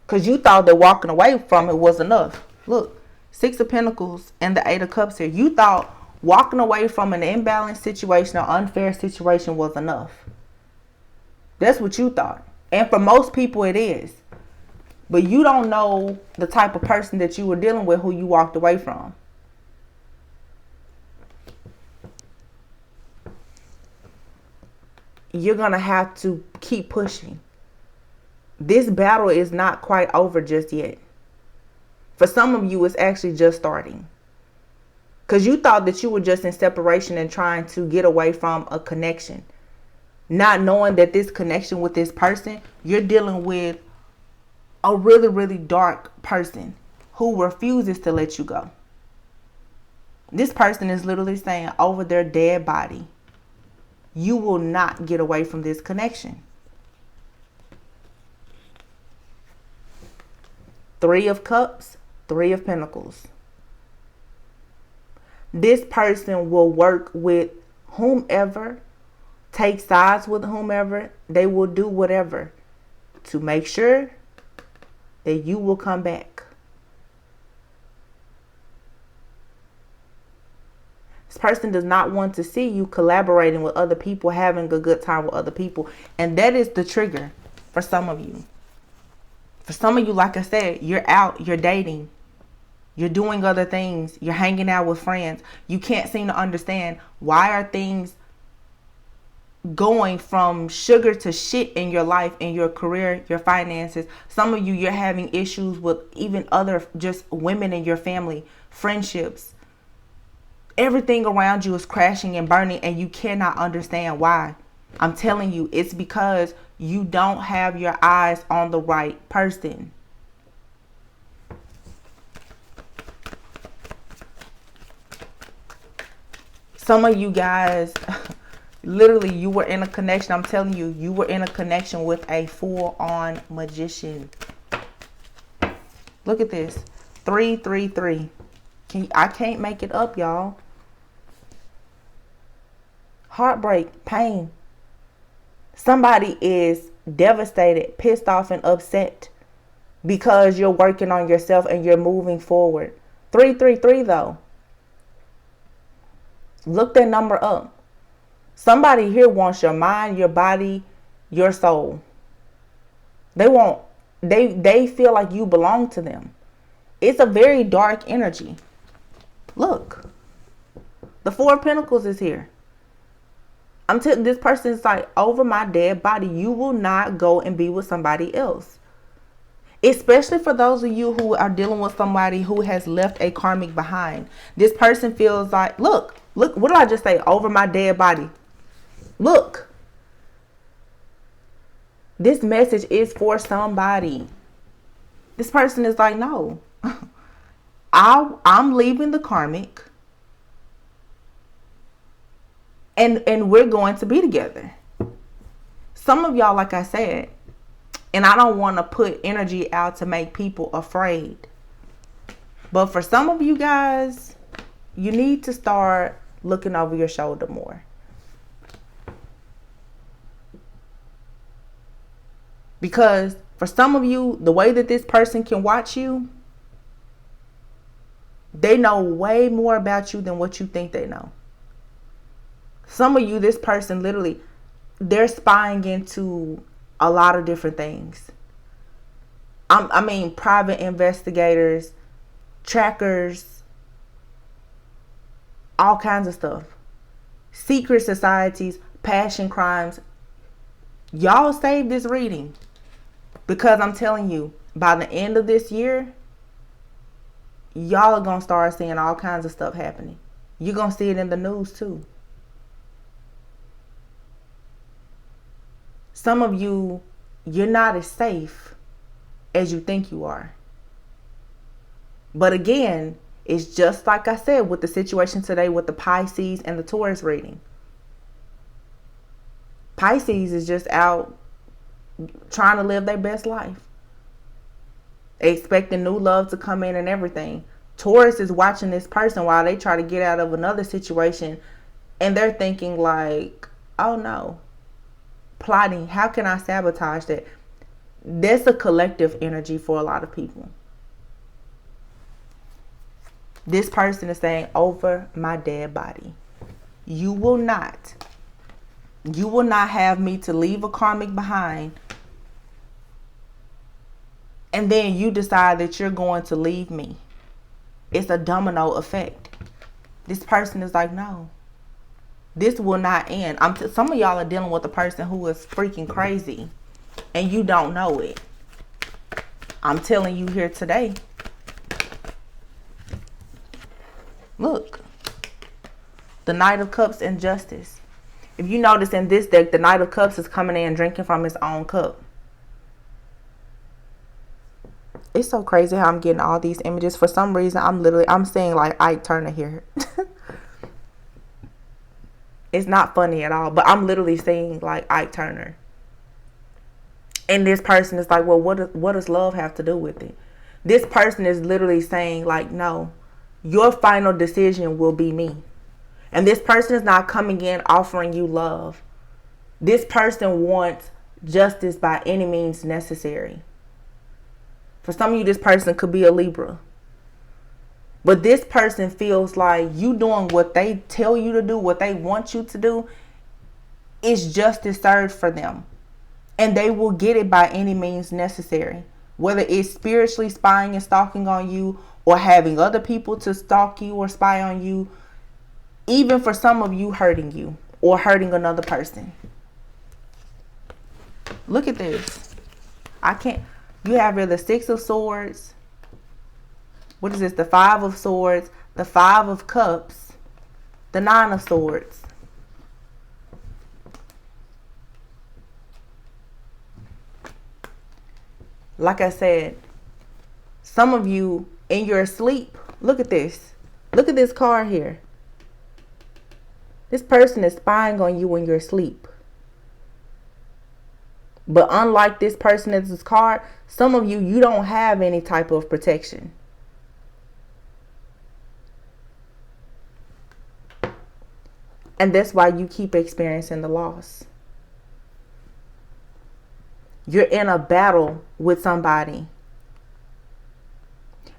Because you thought that walking away from it was enough. Look, 6 of Pentacles and the 8 of Cups here. You thought Walking away from an imbalanced situation or unfair situation was enough. That's what you thought. And for most people it is. But you don't know the type of person that you were dealing with who you walked away from. You're going to have to keep pushing. This battle is not quite over just yet. For some of you, it's actually just starting. Because you thought that you were just in separation and trying to get away from a connection. Not knowing that this connection with this person, you're dealing with a really, really dark person who refuses to let you go. This person is literally saying over their dead body, you will not get away from this connection. 3 of Cups, 3 of Pentacles. This person will work with whomever, take sides with whomever. They will do whatever to make sure that you will come back. This person does not want to see you collaborating with other people, having a good time with other people. And that is the trigger for some of you. For some of you, like I said, you're out, you're dating, you're doing other things, you're hanging out with friends. You can't seem to understand why are things going from sugar to shit in your life, in your career, your finances. Some of you, you're having issues with even other just women in your family, friendships. Everything around you is crashing and burning and you cannot understand why. I'm telling you, it's because you don't have your eyes on the right person. Some of you guys, literally, you were in a connection. I'm telling you, you were in a connection with a full-on magician. Look at this. 3, 3, 3. I can't make it up, y'all. Heartbreak, pain. Somebody is devastated, pissed off, and upset because you're working on yourself and you're moving forward. 3, 3, 3, though. Look that number up. Somebody here wants your mind, your body, your soul. They feel like you belong to them. It's a very dark energy. Look. The 4 of Pentacles is here. I'm telling this person is like, over my dead body, you will not go and be with somebody else. Especially for those of you who are dealing with somebody who has left a karmic behind. This person feels like, look, what did I just say? Over my dead body. Look. This message is for somebody. This person is like, no. I'm leaving the karmic. And we're going to be together. Some of y'all, like I said, and I don't want to put energy out to make people afraid. But for some of you guys, you need to start looking over your shoulder more. Because for some of you, the way that this person can watch you, they know way more about you than what you think they know. Some of you, this person literally, they're spying into a lot of different things. I mean, private investigators, trackers, all kinds of stuff. Secret societies, passion crimes. Y'all save this reading. Because I'm telling you, by the end of this year, y'all are going to start seeing all kinds of stuff happening. You're going to see it in the news too. Some of you, you're not as safe as you think you are. But again, it's just like I said with the situation today with the Pisces and the Taurus reading. Pisces is just out trying to live their best life. Expecting new love to come in and everything. Taurus is watching this person while they try to get out of another situation. And they're thinking like, oh no. Plotting, how can I sabotage that? That's a collective energy for a lot of people. This person is saying, over my dead body. You will not have me to leave a karmic behind. And then you decide that you're going to leave me. It's a domino effect. This person is like, no, this will not end. Some of y'all are dealing with a person who is freaking crazy and you don't know it. I'm telling you here today. Look, the Knight of Cups and Justice. If you notice in this deck, the Knight of Cups is coming in drinking from his own cup. It's so crazy how I'm getting all these images. For some reason, I'm seeing like Ike Turner here. It's not funny at all, but I'm literally seeing like Ike Turner. And this person is like, well, what does love have to do with it? This person is literally saying like, no, your final decision will be me. And this person is not coming in offering you love. This person wants justice by any means necessary. For some of you, this person could be a Libra. But this person feels like you doing what they tell you to do, what they want you to do, is justice served for them. And they will get it by any means necessary. Whether it's spiritually spying and stalking on you, or having other people to stalk you or spy on you. Even for some of you, hurting you or hurting another person. Look at this. You have here the Six of Swords. What is this? The Five of Swords. The Five of Cups. The Nine of Swords. Like I said, some of you in your sleep, look at this. Look at this card here. This person is spying on you in your sleep. But unlike this person in this card, some of you don't have any type of protection. And that's why you keep experiencing the loss. You're in a battle with somebody.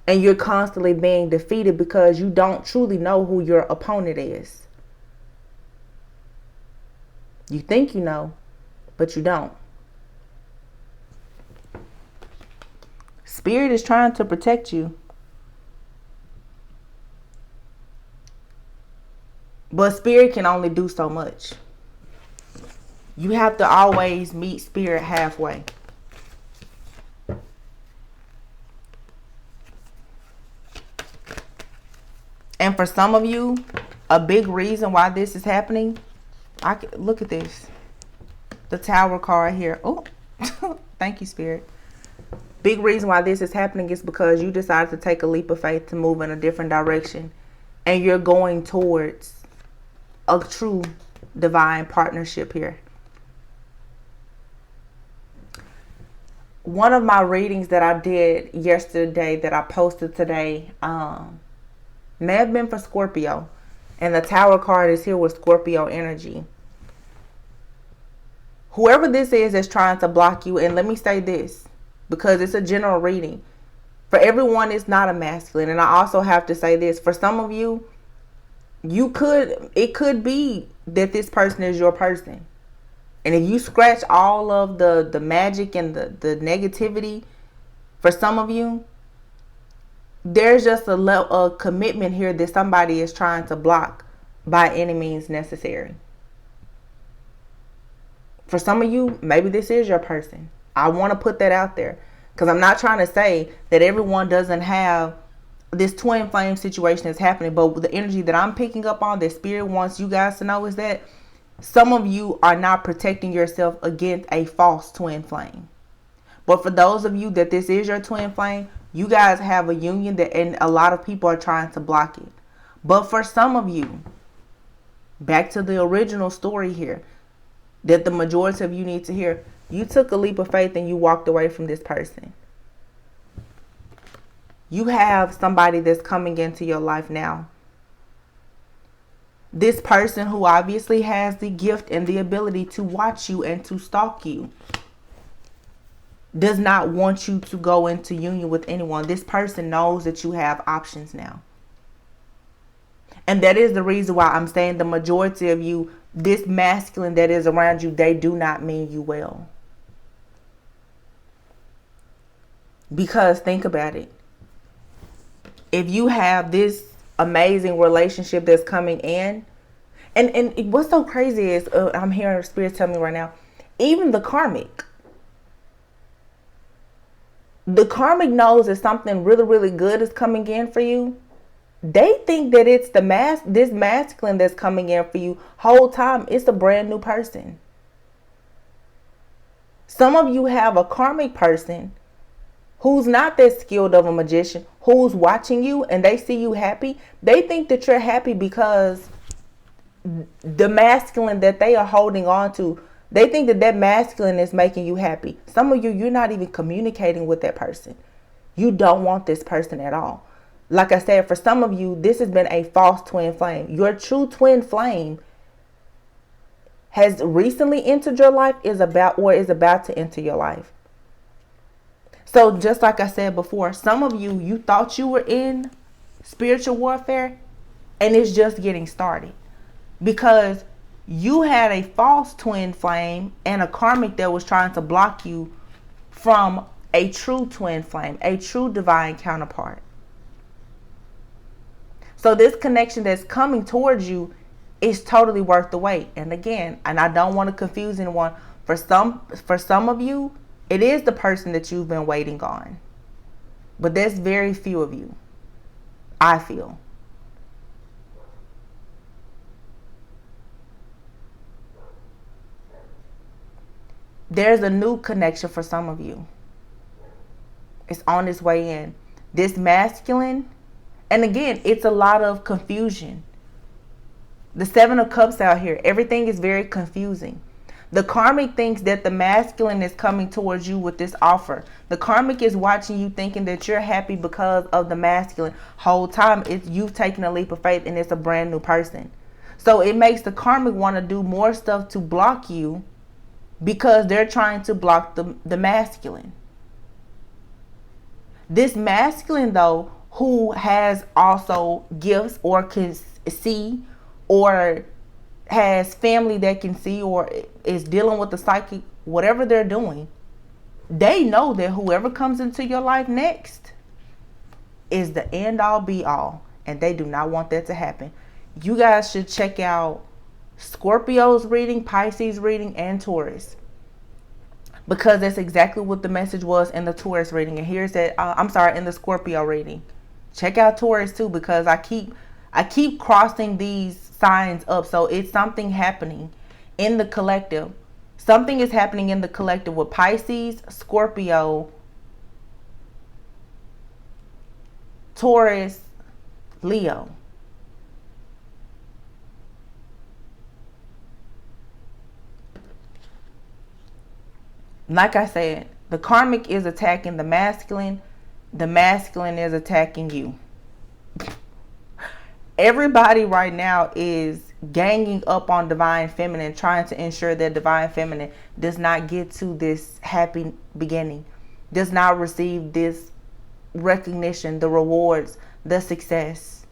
And you're constantly being defeated because you don't truly know who your opponent is. You think you know, but you don't. Spirit is trying to protect you. But Spirit can only do so much. You have to always meet Spirit halfway. And for some of you, a big reason why this is happening, look at this. The Tower card here. Oh, thank you, Spirit. Big reason why this is happening is because you decided to take a leap of faith to move in a different direction. And you're going towards a true divine partnership here. One of my readings that I did yesterday that I posted today may have been for Scorpio. And the Tower card is here with Scorpio energy. Whoever this is that's trying to block you, and let me say this, because it's a general reading. For everyone, it's not a masculine. And I also have to say this. For some of you, it could be that this person is your person. And if you scratch all of the magic and the negativity, for some of you, there's just a commitment here that somebody is trying to block by any means necessary. For some of you, maybe this is your person. I want to put that out there because I'm not trying to say that everyone doesn't have this twin flame situation that's happening. But the energy that I'm picking up on, that Spirit wants you guys to know, is that some of you are not protecting yourself against a false twin flame. But for those of you that this is your twin flame, you guys have a union that, and a lot of people are trying to block it. But for some of you, back to the original story here, that the majority of you need to hear, you took a leap of faith and you walked away from this person. You have somebody that's coming into your life now. This person who obviously has the gift and the ability to watch you and to stalk you does not want you to go into union with anyone. This person knows that you have options now. And that is the reason why I'm saying the majority of you, this masculine that is around you, they do not mean you well. Because think about it. If you have this amazing relationship that's coming in, and what's so crazy is, I'm hearing Spirit tell me right now, even the karmic knows that something really, really good is coming in for you. They think that it's this masculine that's coming in for you. Whole time, it's a brand new person. Some of you have a karmic person who's not that skilled of a magician, who's watching you and they see you happy. They think that you're happy because the masculine that they are holding on to, they think that masculine is making you happy. Some of you, you're not even communicating with that person. You don't want this person at all. Like I said, for some of you, this has been a false twin flame. Your true twin flame has recently entered your life, is about to enter your life. So just like I said before, some of you, you thought you were in spiritual warfare and it's just getting started. Because you had a false twin flame and a karmic that was trying to block you from a true twin flame, a true divine counterpart. So this connection that's coming towards you is totally worth the wait. And again, and I don't want to confuse anyone, for some of you, it is the person that you've been waiting on. But there's very few of you, I feel. There's a new connection for some of you. It's on its way in. This masculine, and again, it's a lot of confusion. The 7 of Cups out here, everything is very confusing. The karmic thinks that the masculine is coming towards you with this offer. The karmic is watching you thinking that you're happy because of the masculine. Whole time, you've taken a leap of faith and it's a brand new person. So it makes the karmic want to do more stuff to block you because they're trying to block the masculine. This masculine, though, who has also gifts or can see or has family that can see or is dealing with the psychic, whatever they're doing, they know that whoever comes into your life next is the end all be all. And they do not want that to happen. You guys should check out Scorpio's reading, Pisces reading, and Taurus. Because that's exactly what the message was in the Taurus reading. And here's that, in the Scorpio reading. Check out Taurus too, because I keep crossing these signs up. So it's something happening in the collective. Something is happening in the collective with Pisces, Scorpio, Taurus, Leo. Like I said, the karmic is attacking the masculine is attacking you. Everybody right now is ganging up on divine feminine, trying to ensure that divine feminine does not get to this happy beginning, does not receive this recognition, the rewards, the success,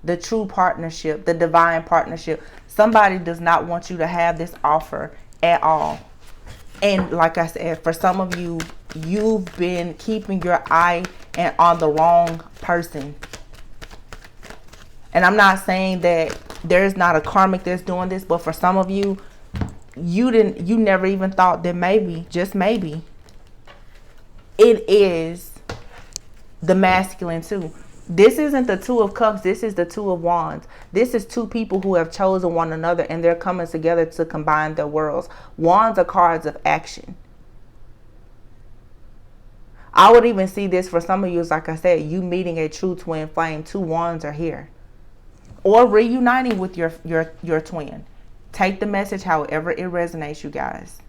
the true partnership, the divine partnership. Somebody does not want you to have this offer at all. And like I said, for some of you, you've been keeping your eye on the wrong person. And I'm not saying that there's not a karmic that's doing this, but for some of you, you never even thought that maybe, just maybe, it is the masculine too. This isn't the 2 of Cups. This is the 2 of Wands. This is 2 people who have chosen one another and they're coming together to combine their worlds. Wands are cards of action. I would even see this for some of you, like I said, you meeting a true twin flame. 2 Wands are here. Or reuniting with your twin. Take the message however it resonates, you guys.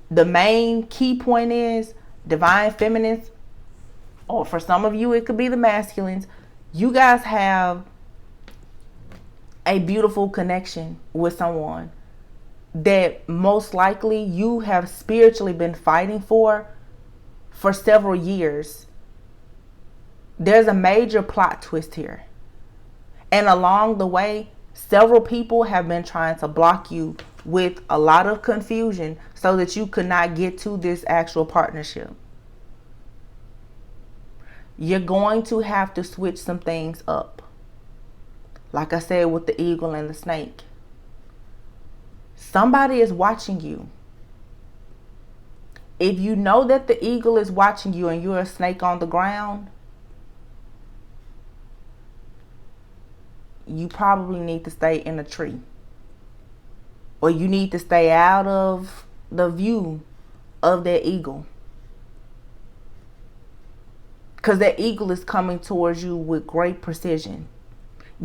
The main key point is divine feminines, or for some of you, it could be the masculines. You guys have a beautiful connection with someone that most likely you have spiritually been fighting for several years. There's a major plot twist here. And along the way, several people have been trying to block you with a lot of confusion so that you could not get to this actual partnership. You're going to have to switch some things up. Like I said with the eagle and the snake. Somebody is watching you. If you know that the eagle is watching you and you're a snake on the ground, you probably need to stay in a tree. Or you need to stay out of the view of that eagle. Because that eagle is coming towards you with great precision.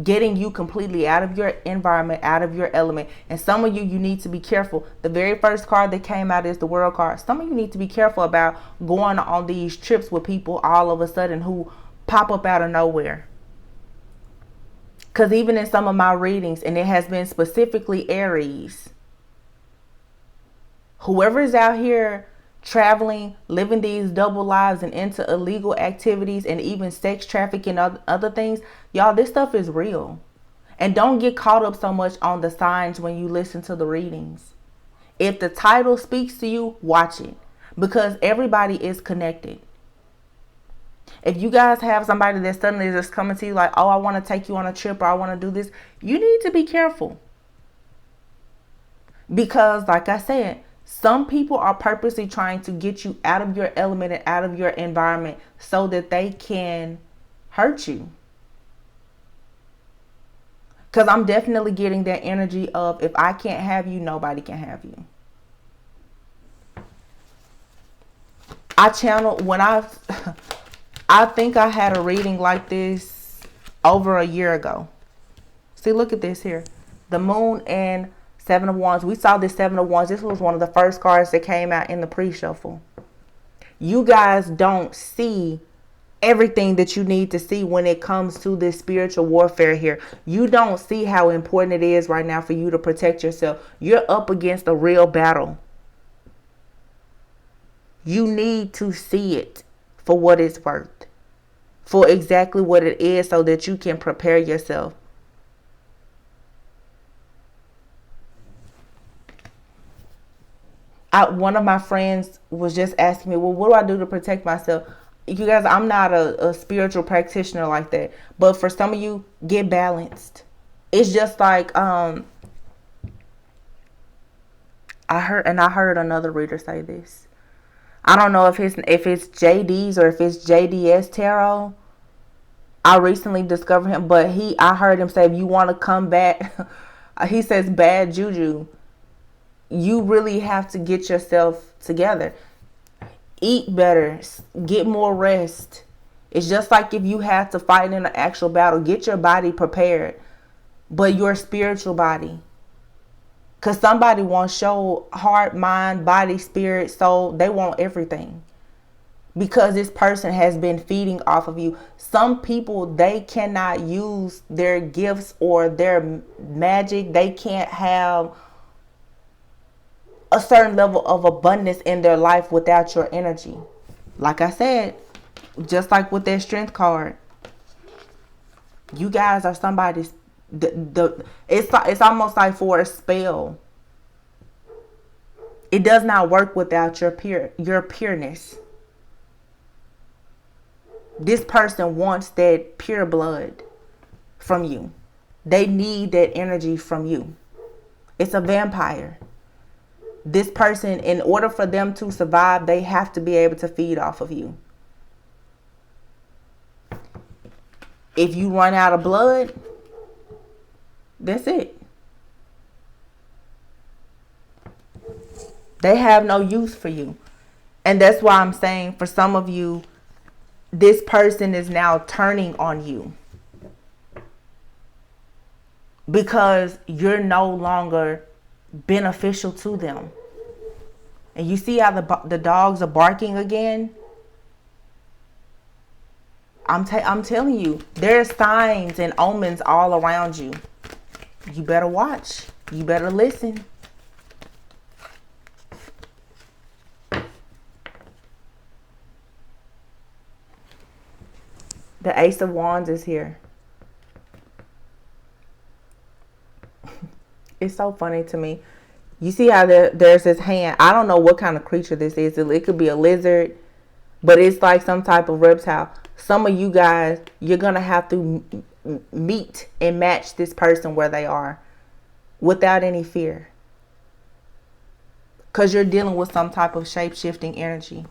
Getting you completely out of your environment, out of your element. And some of you need to be careful. The very first card that came out is the World card. Some of you need to be careful about going on these trips with people all of a sudden who pop up out of nowhere. Because even in some of my readings, and it has been specifically Aries, whoever is out here traveling, living these double lives and into illegal activities and even sex trafficking and other things, y'all, this stuff is real. And don't get caught up so much on the signs when you listen to the readings. If the title speaks to you, watch it, because everybody is connected. If you guys have somebody that suddenly just coming to you like, oh, I want to take you on a trip, or I want to do this, you need to be careful. Because like I said, some people are purposely trying to get you out of your element and out of your environment so that they can hurt you. Because I'm definitely getting that energy of, if I can't have you, nobody can have you. I channeled when I think I had a reading like this over a year ago. See, look at this here. The moon and Seven of Wands. We saw this Seven of Wands. This was one of the first cards that came out in the pre-shuffle. You guys don't see everything that you need to see when it comes to this spiritual warfare here. You don't see how important it is right now for you to protect yourself. You're up against a real battle. You need to see it for what it's worth. For exactly what it is, so that you can prepare yourself. One of my friends was just asking me, well, what do I do to protect myself? You guys, I'm not a spiritual practitioner like that. But for some of you, get balanced. It's just like, I heard another reader say this. I don't know if it's JD's or if it's JDS Tarot. I recently discovered him, but I heard him say, if you want to come back, he says bad juju. You really have to get yourself together. Eat better. Get more rest. It's just like if you have to fight in an actual battle, get your body prepared. But your spiritual body. Because somebody wants your heart, mind, body, spirit, soul. They want everything. Because this person has been feeding off of you. Some people, they cannot use their gifts or their magic. They can't have a certain level of abundance in their life without your energy. Like I said, just like with that strength card, you guys are somebody's. It's almost like for a spell. It does not work without your pureness. This person wants that pure blood from you. They need that energy from you. It's a vampire. This person, in order for them to survive, they have to be able to feed off of you. If you run out of blood, that's it. They have no use for you. And that's why I'm saying, for some of you, this person is now turning on you. Because you're no longer beneficial to them. And you see how the dogs are barking again? I'm telling you, there's signs and omens all around you. You better watch. You better listen. The Ace of Wands is here. It's so funny to me. You see how there's this hand. I don't know what kind of creature this is. It could be a lizard, but it's like some type of reptile. Some of you guys, you're going to have to meet and match this person where they are without any fear. Because you're dealing with some type of shape-shifting energy.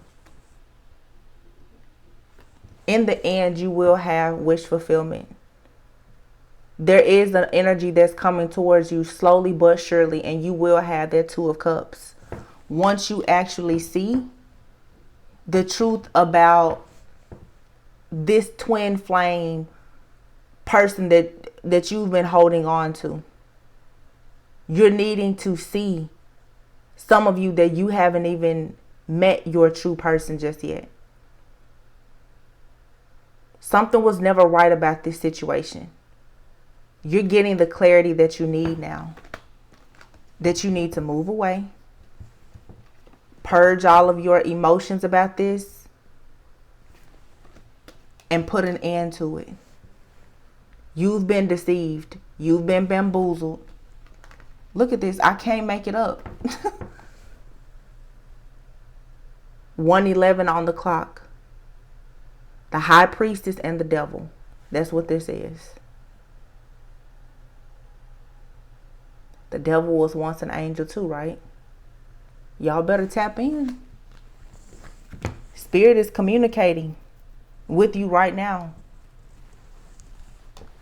In the end, you will have wish fulfillment. There is an energy that's coming towards you slowly but surely, and you will have that Two of Cups. Once you actually see the truth about this twin flame person that you've been holding on to, you're needing to see, some of you, that you haven't even met your true person just yet. Something was never right about this situation. You're getting the clarity that you need now. That you need to move away. Purge all of your emotions about this. And put an end to it. You've been deceived. You've been bamboozled. Look at this. I can't make it up. 1:11 on the clock. The High Priestess and the Devil. That's what this is. The devil was once an angel too, right? Y'all better tap in. Spirit is communicating with you right now.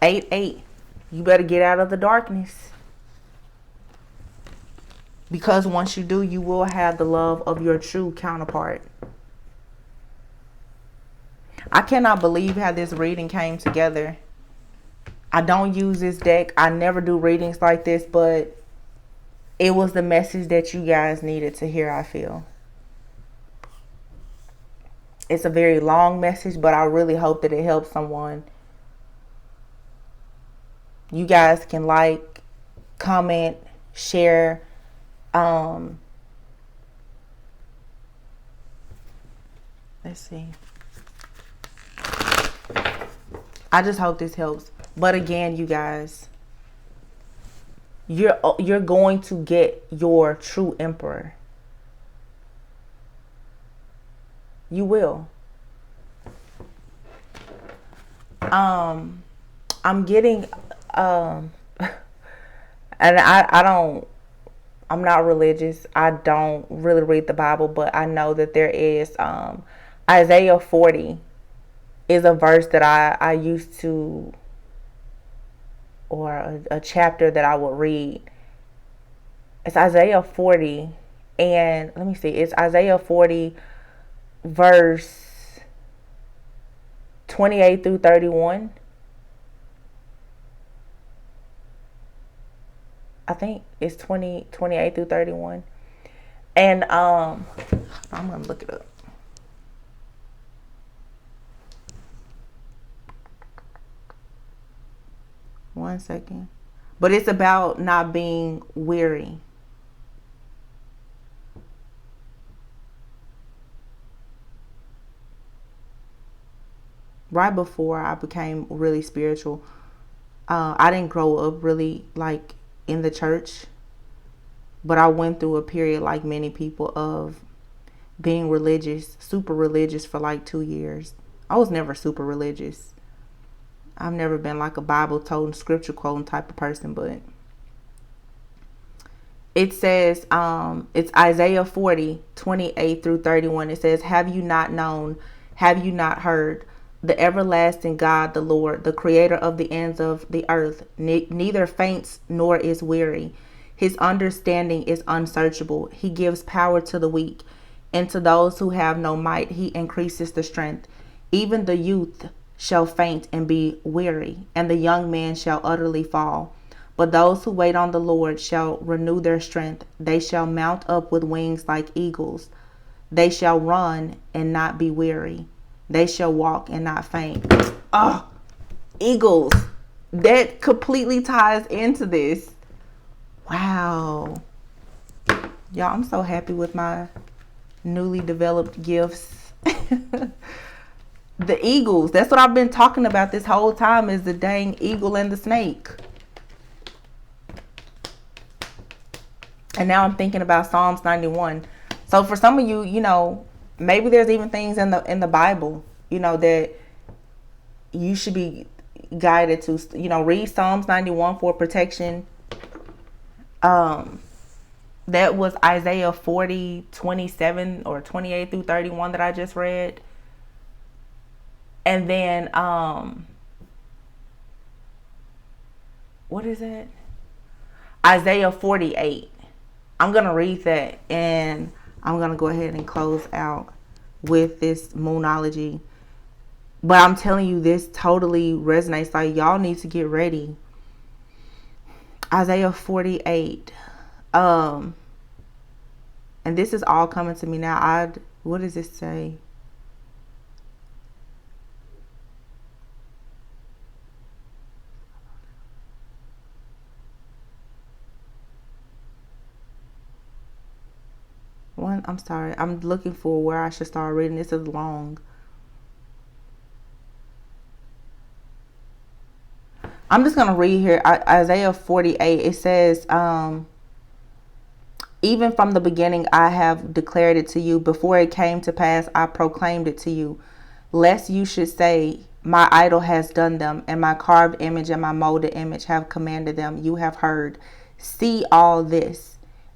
8-8. You better get out of the darkness. Because once you do, you will have the love of your true counterpart. I cannot believe how this reading came together. I don't use this deck. I never do readings like this, but it was the message that you guys needed to hear, I feel. It's a very long message, but I really hope that it helps someone. You guys can like, comment, share. Let's see. I just hope this helps. But again, you guys, you're going to get your true emperor. You will. I'm getting and I'm not religious. I don't really read the Bible, but I know that there is Isaiah 40 is a verse that I used to, or a chapter that I would read. It's Isaiah 40, and let me see, it's Isaiah 40 verse 28 through 31. I think it's 28 through 31. And I'm gonna look it up. One second. But it's about not being weary. Right before I became really spiritual, I didn't grow up really like in the church, but I went through a period, like many people, of being religious, super religious for like 2 years. I was never super religious. I've never been like a Bible toting, scripture quoting type of person, but it says, it's Isaiah 40, 28 through 31. It says, have you not known? Have you not heard? The everlasting God, the Lord, the creator of the ends of the earth, neither faints nor is weary. His understanding is unsearchable. He gives power to the weak, and to those who have no might, he increases the strength. Even the youth shall faint and be weary, and the young man shall utterly fall. But those who wait on the Lord shall renew their strength. They shall mount up with wings like eagles. They shall run and not be weary. They shall walk and not faint. Oh, eagles. That completely ties into this. Wow. Y'all, I'm so happy with my newly developed gifts. The eagles. That's what I've been talking about this whole time, is the dang eagle and the snake. And now I'm thinking about Psalms 91. So for some of you, you know, maybe there's even things in the Bible, you know, that you should be guided to, you know, read Psalms 91 for protection. That was Isaiah 40:27 or 28 through 31 that I just read. And then, what is it? Isaiah 48. I'm going to read that, and I'm going to go ahead and close out with this moonology. But I'm telling you, this totally resonates. Like, y'all need to get ready. Isaiah 48. And this is all coming to me now. What does it say? I'm sorry. I'm looking for where I should start reading. This is long. I'm just going to read here. Isaiah 48. It says, even from the beginning, I have declared it to you. Before it came to pass, I proclaimed it to you. Lest you should say, my idol has done them, and my carved image and my molded image have commanded them. You have heard. See all this.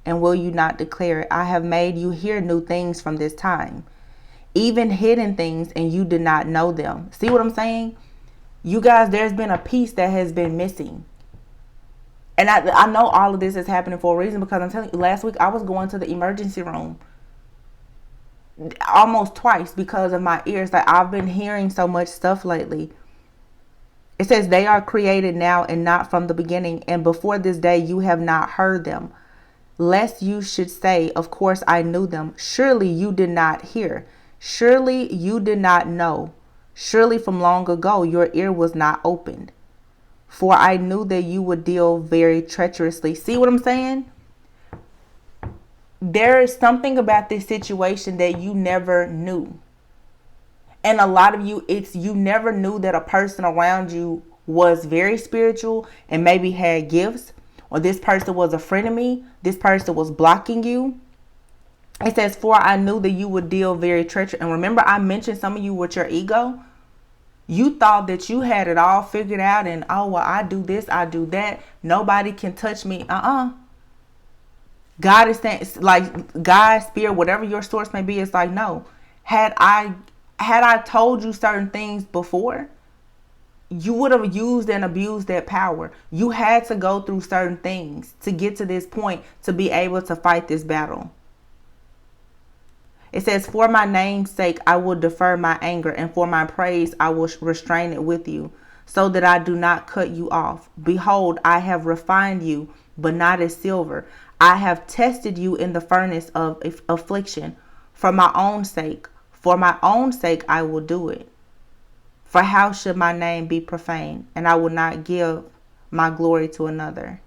And will you not declare it? I have made you hear new things from this time, even hidden things, and you did not know them. See what I'm saying? You guys, there's been a piece that has been missing. And I know all of this is happening for a reason, because I'm telling you, last week I was going to the emergency room almost twice because of my ears. Like, I've been hearing so much stuff lately. It says they are created now and not from the beginning, and before this day you have not heard them. Lest you should say, of course I knew them. Surely you did not hear. Surely you did not know. Surely from long ago your ear was not opened. For I knew that you would deal very treacherously. See what I'm saying? There is something about this situation that you never knew. And a lot of you, you never knew that a person around you was very spiritual and maybe had gifts. Or this person was a frenemy. This person was blocking you. It says, for I knew that you would deal very treacherous. And remember, I mentioned some of you with your ego. You thought that you had it all figured out. And, oh, well, I do this, I do that. Nobody can touch me. God is saying, like, God, spirit, whatever your source may be, it's like, no. Had I told you certain things before, you would have used and abused that power. You had to go through certain things to get to this point to be able to fight this battle. It says, for my name's sake, I will defer my anger, and for my praise, I will restrain it with you, so that I do not cut you off. Behold, I have refined you, but not as silver. I have tested you in the furnace of affliction. For my own sake, I will do it. For how should my name be profaned? And I will not give my glory to another.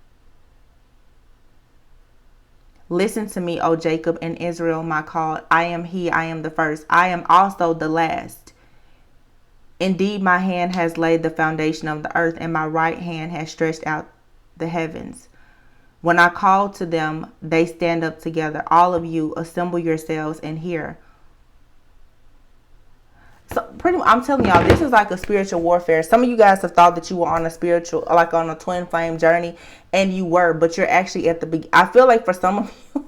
Listen to me, O Jacob and Israel, my called. I am he, I am the first. I am also the last. Indeed, my hand has laid the foundation of the earth, and my right hand has stretched out the heavens. When I call to them, they stand up together. All of you, assemble yourselves and hear. So pretty much, I'm telling y'all, this is like a spiritual warfare. Some of you guys have thought that you were on a spiritual, like on a twin flame journey, and you were, but you're actually at the beginning. I feel like for some of you,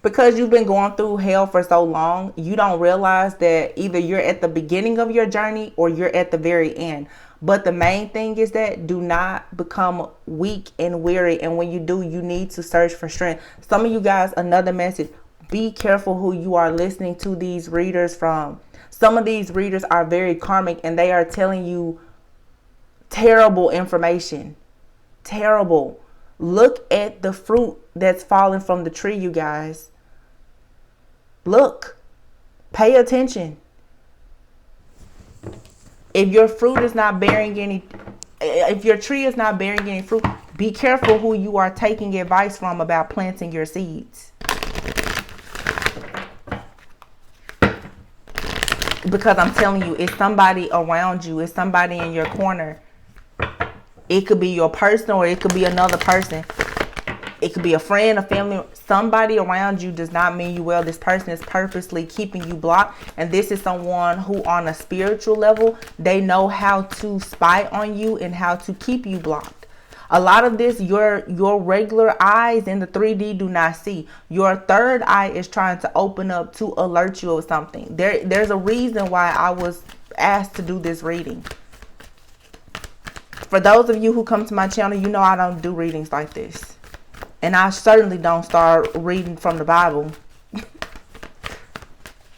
because you've been going through hell for so long, you don't realize that either you're at the beginning of your journey or you're at the very end. But the main thing is that do not become weak and weary. And when you do, you need to search for strength. Some of you guys, another message, be careful who you are listening to these readers from. Some of these readers are very karmic, and they are telling you terrible information. Terrible. Look at the fruit that's falling from the tree, you guys. Look. Pay attention. If your fruit is not bearing any, if your tree is not bearing any fruit, be careful who you are taking advice from about planting your seeds. Because I'm telling you, it's somebody around you. It's somebody in your corner. It could be your person, or it could be another person. It could be a friend, a family. Somebody around you does not mean you well. This person is purposely keeping you blocked. And this is someone who, on a spiritual level, they know how to spy on you and how to keep you blocked. A lot of this, your regular eyes in the 3D do not see. Your third eye is trying to open up to alert you of something. There's a reason why I was asked to do this reading. For those of you who come to my channel, you know I don't do readings like this. And I certainly don't start reading from the Bible.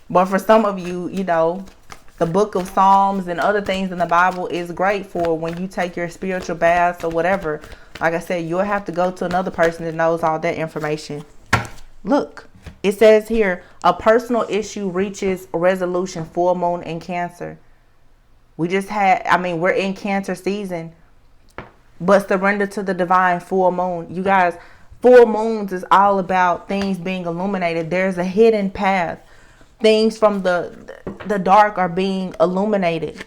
But for some of you, you know, the book of Psalms and other things in the Bible is great for when you take your spiritual baths or whatever. Like I said, you'll have to go to another person that knows all that information. Look, it says here, a personal issue reaches resolution, full moon in Cancer. We're in Cancer season. But surrender to the divine, full moon. You guys, full moons is all about things being illuminated. There's a hidden path. Things from the dark are being illuminated.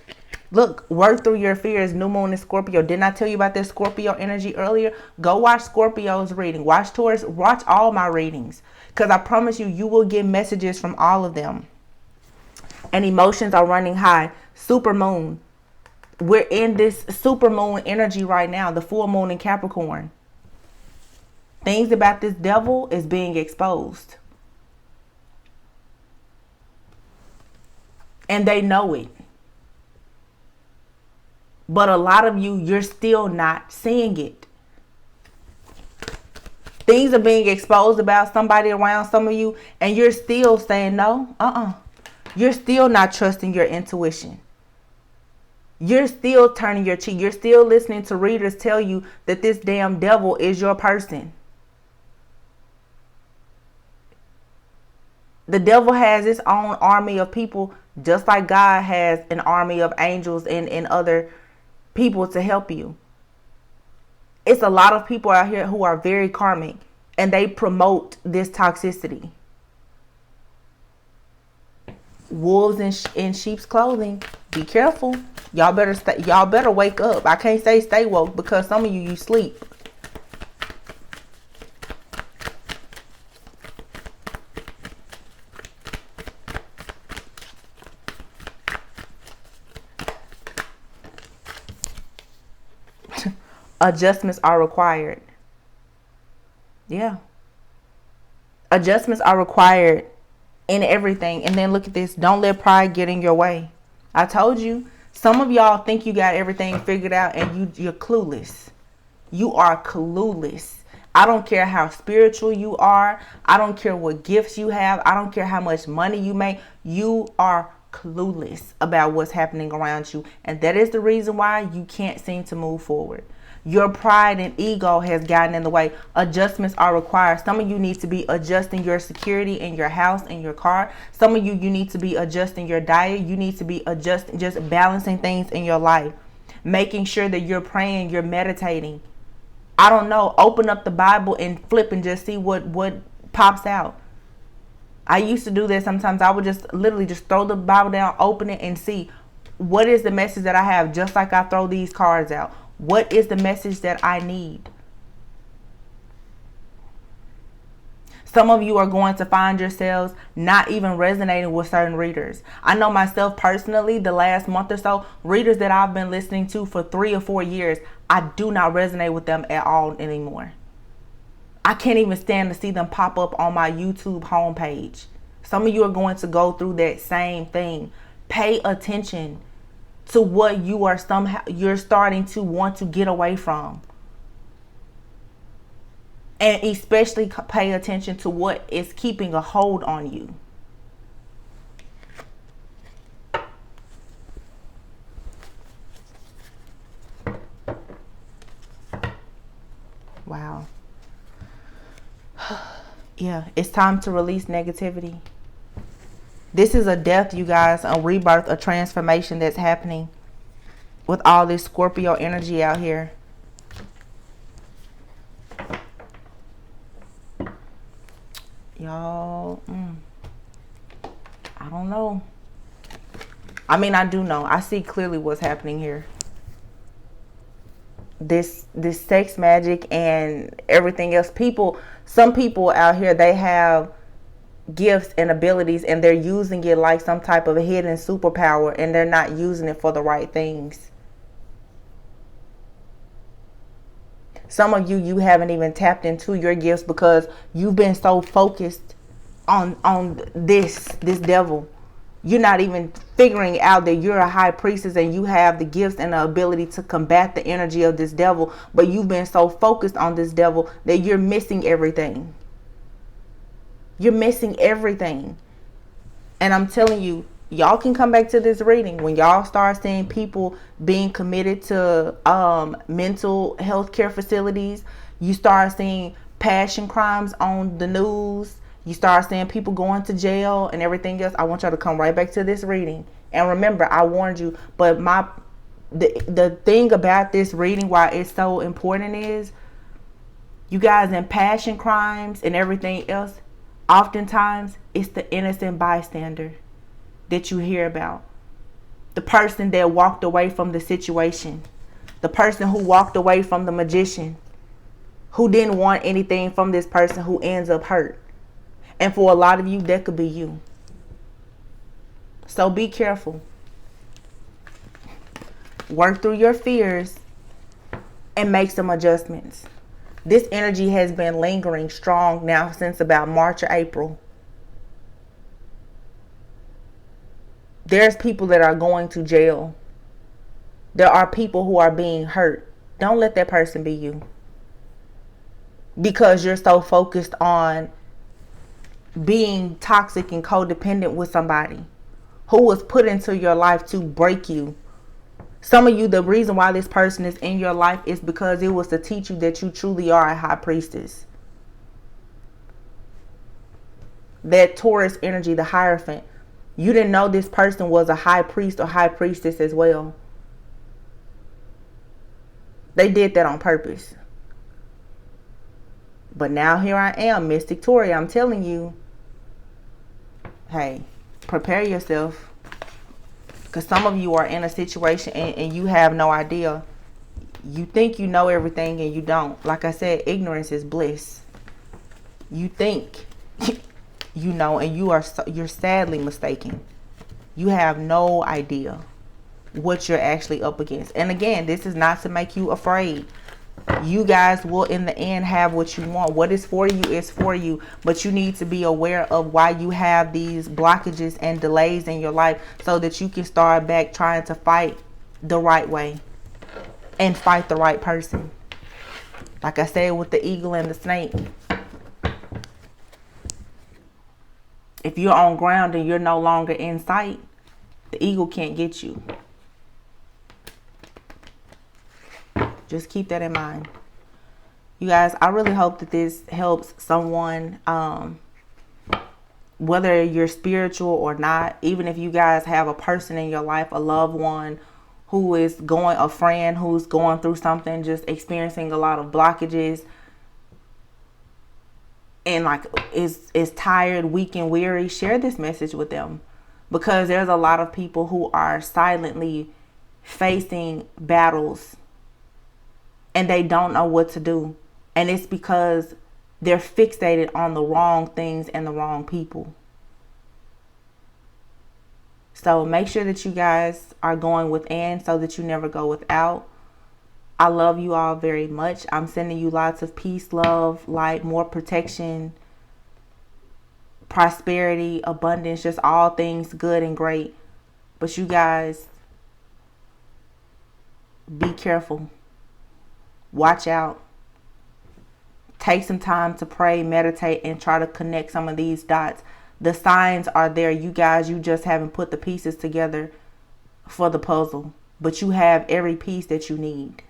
Look, work through your fears. New moon in Scorpio. Didn't I tell you about this Scorpio energy earlier? Go watch Scorpio's reading. Watch Taurus. Watch all my readings. Because I promise you, you will get messages from all of them. And emotions are running high. Super moon. We're in this super moon energy right now. The full moon in Capricorn. Things about this devil is being exposed. And they know it. But a lot of you, you're still not seeing it. Things are being exposed about somebody around some of you, and you're still saying no. You're still not trusting your intuition. You're still turning your cheek. You're still listening to readers tell you that this damn devil is your person. The devil has its own army of people, just like God has an army of angels and other people to help you. It's a lot of people out here who are very karmic, and they promote this toxicity. Wolves in sheep's clothing. Be careful. Y'all better wake up. I can't say stay woke because some of you sleep. Adjustments are required. Yeah. Adjustments are required in everything. And then look at this. Don't let pride get in your way. I told you. Some of y'all think you got everything figured out and you're clueless. You are clueless. I don't care how spiritual you are. I don't care what gifts you have. I don't care how much money you make. You are clueless about what's happening around you. And that is the reason why you can't seem to move forward. Your pride and ego has gotten in the way. Adjustments are required. Some of you need to be adjusting your security in your house and your car. Some of you need to be adjusting your diet. You need to be adjusting, just balancing things in your life. Making sure that you're praying, you're meditating. I don't know. Open up the Bible and flip and just see what pops out. I used to do that sometimes. I would just literally just throw the Bible down, open it, and see what is the message that I have, just like I throw these cards out. What is the message that I need? Some of you are going to find yourselves not even resonating with certain readers. I know myself personally, the last month or so, readers that I've been listening to for 3 or 4 years, I do not resonate with them at all anymore. I can't even stand to see them pop up on my YouTube homepage. Some of you are going to go through that same thing. Pay attention to what you're starting to want to get away from. And especially pay attention to what is keeping a hold on you. Wow. Yeah, it's time to release negativity. This is a death, you guys, a rebirth, a transformation that's happening with all this Scorpio energy out here. Y'all, I don't know. I mean, I do know. I see clearly what's happening here. This sex magic and everything else. Some people out here, they have gifts and abilities and they're using it like some type of a hidden superpower, and they're not using it for the right things. Some of you haven't even tapped into your gifts because you've been so focused on this devil. You're not even figuring out that you're a high priestess and you have the gifts and the ability to combat the energy of this devil, but you've been so focused on this devil that you're missing everything. You're missing everything. And I'm telling you, y'all can come back to this reading when y'all start seeing people being committed to mental health care facilities. You start seeing passion crimes on the news. You start seeing people going to jail and everything else. I want y'all to come right back to this reading. And remember, I warned you. But the thing about this reading, why it's so important, is you guys, in passion crimes and everything else, oftentimes it's the innocent bystander that you hear about. The person that walked away from the situation. The person who walked away from the magician. Who didn't want anything from this person, who ends up hurt. And for a lot of you, that could be you. So be careful. Work through your fears and make some adjustments. This energy has been lingering strong now since about March or April. There's people that are going to jail. There are people who are being hurt. Don't let that person be you. Because you're so focused on being toxic and codependent with somebody who was put into your life to break you. Some of you, the reason why this person is in your life is because it was to teach you that you truly are a high priestess. That Taurus energy, the Hierophant. You didn't know this person was a high priest or high priestess as well. They did that on purpose. But now here I am, Mystic Tori. I'm telling you, hey, prepare yourself. Because some of you are in a situation and you have no idea. You think you know everything and you don't. Like I said, ignorance is bliss. You think you know, and you're sadly mistaken. You have no idea what you're actually up against. And again, this is not to make you afraid. You guys will in the end have what you want. What is for you is for you. But you need to be aware of why you have these blockages and delays in your life, so that you can start back trying to fight the right way and fight the right person. Like I said with the eagle and the snake. If you're on ground and you're no longer in sight, the eagle can't get you. Just keep that in mind. You guys, I really hope that this helps someone, whether you're spiritual or not. Even if you guys have a person in your life, a loved one who is a friend who's going through something, just experiencing a lot of blockages, and like is tired, weak, and weary, share this message with them. Because there's a lot of people who are silently facing battles and they don't know what to do. And it's because they're fixated on the wrong things and the wrong people. So make sure that you guys are going within so that you never go without. I love you all very much. I'm sending you lots of peace, love, light, more protection, prosperity, abundance, just all things good and great. But you guys, be careful. Watch out. Take some time to pray, meditate, and try to connect some of these dots. The signs are there. You guys, you just haven't put the pieces together for the puzzle. But you have every piece that you need.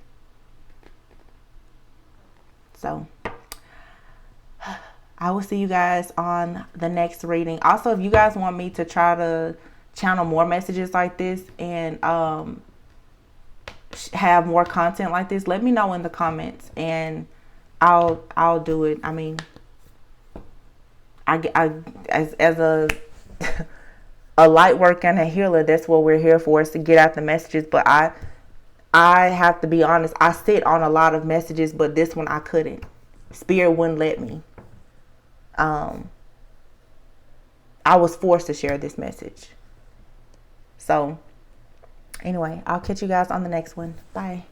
So, I will see you guys on the next reading. Also, if you guys want me to try to channel more messages like this and have more content like this, let me know in the comments and I'll do it. I mean, I as a a light worker and a healer, that's what we're here for, is to get out the messages. But I have to be honest, I sit on a lot of messages, but this one I couldn't. Spirit wouldn't let me. I was forced to share this message. So anyway, I'll catch you guys on the next one. Bye.